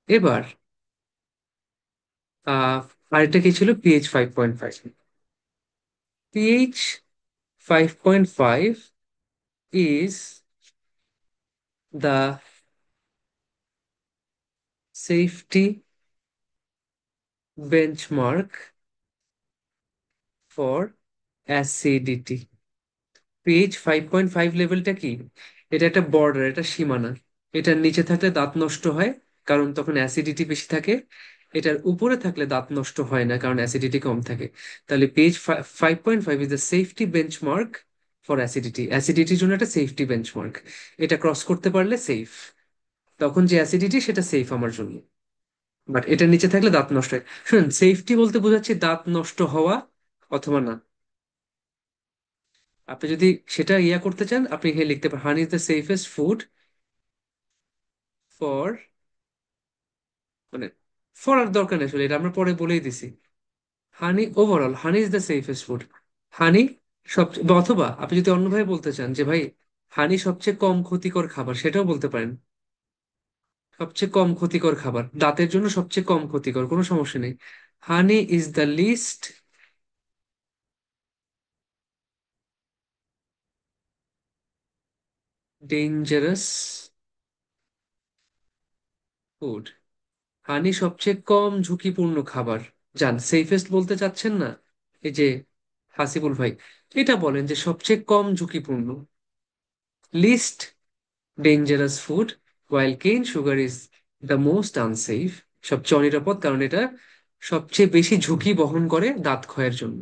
A: এবার আহ আরেকটা কি ছিল, pH 5.5। PH 5.5 is the safety benchmark for acidity. PH 5.5 লেভেলটা কি? এটা একটা বর্ডার, এটা সীমানা। এটার নিচে থাকলে দাঁত নষ্ট হয়, কারণ তখন অ্যাসিডিটি বেশি থাকে। এটার উপরে থাকলে দাঁত নষ্ট হয় না, কারণ অ্যাসিডিটি কম থাকে। তাহলে pH 5.5 is the safety benchmark for acidity. অ্যাসিডিটির জন্য একটা সেফটি বেঞ্চমার্ক। এটা ক্রস করতে পারলে সেফ, তখন যে অ্যাসিডিটি সেটা সেফ আমার জন্য। বাট এটার নিচে থাকলে দাঁত নষ্ট হয়। শুনুন, সেফটি বলতে বোঝাচ্ছি দাঁত নষ্ট হওয়া অথবা না। আপনি যদি সেটা করতে চান, আপনি এখানে লিখতে পারেন honey is the safest food for, মানে ফর আর দরকার নেই আসলে, এটা আমরা পরে বলেই দিছি। Honey overall, honey is the safest food. Honey সবচেয়ে, বা অথবা আপনি যদি অন্যভাবে বলতে চান যে ভাই হানি সবচেয়ে কম ক্ষতিকর খাবার, সেটাও বলতে পারেন। সবচেয়ে কম ক্ষতিকর খাবার, দাঁতের জন্য সবচেয়ে কম ক্ষতিকর, কোনো সমস্যা নেই। Honey is the least dangerous food. Honey সবচেয়ে কম ঝুঁকিপূর্ণ খাবার। যান, সেফেস্ট বলতে চাচ্ছেন না? এই যে হাসিবুল ভাই, এটা বলেন যে সবচেয়ে কম ঝুঁকিপূর্ণ, list dangerous food, while cane sugar is the most unsafe. সবচেয়ে অনিরাপদ, কারণ এটা সবচেয়ে বেশি ঝুঁকি বহন করে দাঁত ক্ষয়ের জন্য।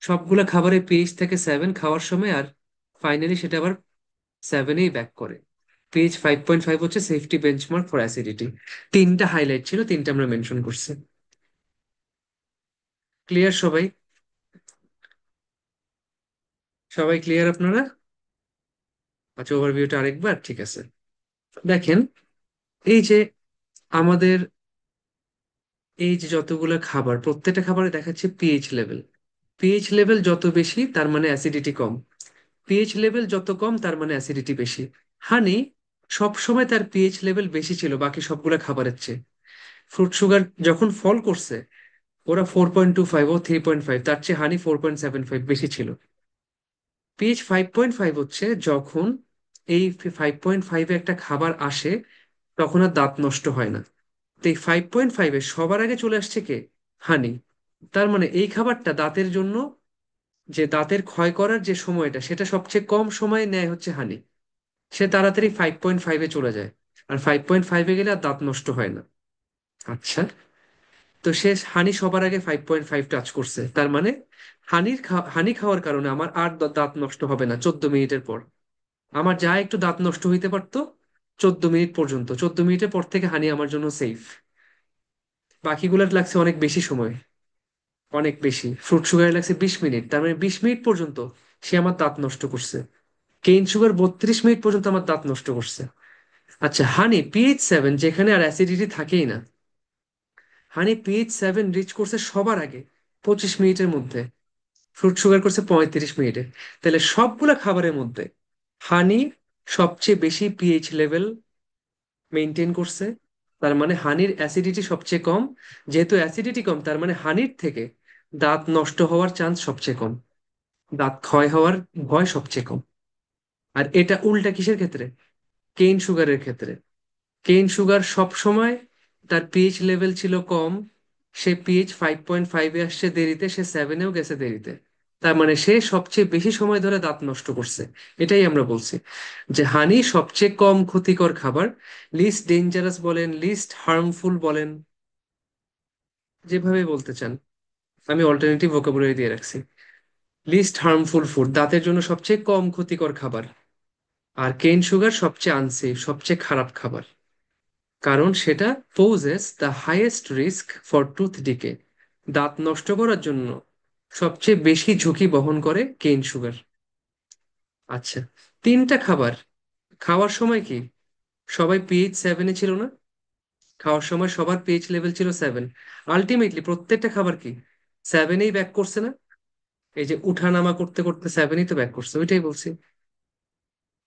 A: সবগুলা খাবারের পিএইচ থেকে 7 খাওয়ার সময়, আর ফাইনালি সেটা আবার 7-এই ব্যাক করে। পিএইচ 5.5 হচ্ছে সেফটি বেঞ্চমার্ক ফর অ্যাসিডিটি। তিনটা হাইলাইট ছিল, তিনটা আমরা মেনশন করছি। ক্লিয়ার সবাই? সবাই ক্লিয়ার আপনারা? আচ্ছা, ওভারভিউটা আরেকবার, ঠিক আছে। দেখেন, এই যে আমাদের এই যে যতগুলো খাবার, প্রত্যেকটা খাবারে দেখাচ্ছে পিএইচ লেভেল। পিএইচ লেভেল যত বেশি তার মানে অ্যাসিডিটি কম, পিএইচ লেভেল যত কম তার মানে অ্যাসিডিটি বেশি। হানি সব সময় তার পিএইচ লেভেল বেশি ছিল বাকি সবগুলো খাবারের চেয়ে। ফ্রুট সুগার যখন ফল করছে, ওরা 4.25 ও 3.5, তার চেয়ে হানি 4.75 বেশি ছিল। পিএইচ 5.5 হচ্ছে যখন এই 5.5-এ একটা খাবার আসে, তখন আর দাঁত নষ্ট হয় না। তো এই 5.5-এ সবার আগে চলে আসছে কে? হানি। তার মানে এই খাবারটা দাঁতের জন্য, যে দাঁতের ক্ষয় করার যে সময়টা সেটা সবচেয়ে কম সময় নেয় হচ্ছে হানি। সে তাড়াতাড়ি 5.5-এ চলে যায়, আর 5.5-এ গেলে আর দাঁত নষ্ট হয় না। আচ্ছা, তো সে হানি সবার আগে 5.5 টাচ করছে, তার মানে হানি খাওয়ার কারণে আমার আর দাঁত নষ্ট হবে না 14 মিনিটের পর। আমার যা একটু দাঁত নষ্ট হইতে পারতো 14 মিনিট পর্যন্ত, 14 মিনিটের পর থেকে হানি আমার জন্য সেফ। বাকিগুলার লাগছে অনেক বেশি সময়, অনেক বেশি। ফ্রুট সুগারে লাগছে 20 মিনিট, তার মানে 20 মিনিট পর্যন্ত সে আমার দাঁত নষ্ট করছে। কেইন সুগার 32 মিনিট পর্যন্ত আমার দাঁত নষ্ট করছে। আচ্ছা, হানি পিএইচ 7, যেখানে আর অ্যাসিডিটি থাকেই না, হানি পিএইচ 7 রিচ করছে সবার আগে 25 মিনিটের মধ্যে। ফ্রুট সুগার করছে 35 মিনিটে। তাহলে সবগুলা খাবারের মধ্যে হানি সবচেয়ে বেশি পিএইচ লেভেল মেনটেন করছে। তার মানে হানির অ্যাসিডিটি সবচেয়ে কম। যেহেতু অ্যাসিডিটি কম, তার মানে হানির থেকে দাঁত নষ্ট হওয়ার চান্স সবচেয়ে কম, দাঁত ক্ষয় হওয়ার ভয় সবচেয়ে কম। আর এটা উল্টা কিসের ক্ষেত্রে? কেইন সুগারের ক্ষেত্রে। কেইন সুগার সব সময় তার পিএইচ লেভেল ছিল কম, সে পিএইচ 5.5-এ আসছে দেরিতে, সে 7-এও গেছে দেরিতে। তার মানে সে সবচেয়ে বেশি সময় ধরে দাঁত নষ্ট করছে। এটাই আমরা বলছি যে হানি সবচেয়ে কম ক্ষতিকর খাবার, লিস্ট ডেঞ্জারাস বলেন, লিস্ট হার্মফুল বলেন, যেভাবে বলতে চান, আমি অল্টারনেটিভ ভোকাবুলারি দিয়ে রাখছি। লিস্ট হার্মফুল ফুড, দাঁতের জন্য সবচেয়ে কম ক্ষতিকর খাবার। আর কেন সুগার সবচেয়ে আনসেফ, সবচেয়ে খারাপ খাবার, কারণ সেটা poses the highest risk for tooth decay. দাঁত নষ্ট করার জন্য সবচেয়ে বেশি ঝুঁকি বহন করে কেন সুগার। আচ্ছা, তিনটা খাবার খাওয়ার সময় কি সবাই পিএইচ 7-এ ছিল না? খাওয়ার সময় সবার পিএইচ লেভেল ছিল 7। আলটিমেটলি প্রত্যেকটা খাবার কি 7-এই ব্যাক করছে না? এই যে উঠানামা করতে করতে 7-এই তো ব্যাক করছে, ওইটাই বলছি।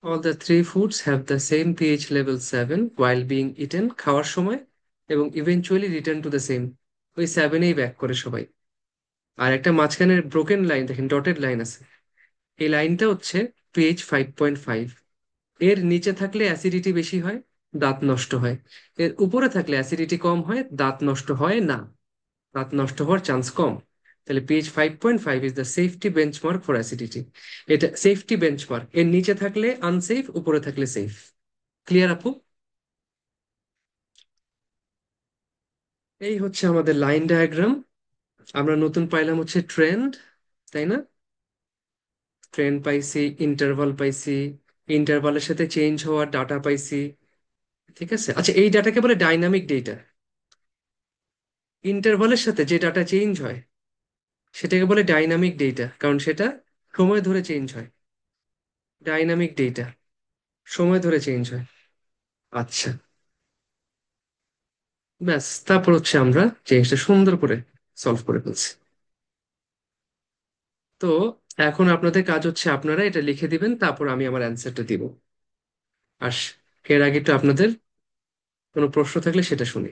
A: All the three foods have the same pH level 7 while being eaten, খাওয়ার সময় এবং eventually return to the same, ওই 7-এই ব্যাক করে সবাই। আর একটা মাঝখানের ব্রোকেন লাইন দেখেন, ডটেড লাইন আছে, এই লাইনটা হচ্ছে পিএইচ 5.5। এর নিচে থাকলে অ্যাসিডিটি বেশি হয়, দাঁত নষ্ট হয়। এর উপরে থাকলে অ্যাসিডিটি কম হয়, দাঁত নষ্ট হয় না, দাঁত নষ্ট হওয়ার চান্স কম। তাহলে pH 5.5 is the safety benchmark for acidity. এটা সেফটি বেঞ্চমার্ক, এর নিচে থাকলে আনসেফ, উপরে থাকলে সেফ। ক্লিয়ার আপু? এই হচ্ছে আমাদের লাইন ডায়াগ্রাম। আমরা নতুন পাইলাম হচ্ছে ট্রেন্ড, তাই না? ট্রেন্ড পাইছি, ইন্টারভাল পাইছি, ইন্টারভালের সাথে চেঞ্জ হওয়ার ডাটা পাইছি। ঠিক আছে, আচ্ছা এই ডাটাকে বলে ডাইনামিক ডেটা। ইন্টারভালের সাথে যে ডাটা চেঞ্জ হয় সেটাকে বলে ডাইনামিক ডেটা, কারণ সেটা সময় ধরে চেঞ্জ হয়। ডাইনামিক ডেটা সময় ধরে চেঞ্জ হয়। আচ্ছা, ব্যাস, তারপর হচ্ছে আমরা জিনিসটা সুন্দর করে সলভ করে ফেলছি। তো এখন আপনাদের কাজ হচ্ছে আপনারা এটা লিখে দিবেন, তারপর আমি আমার অ্যান্সারটা দিব। আর এর আগে একটু আপনাদের কোনো প্রশ্ন থাকলে সেটা শুনি।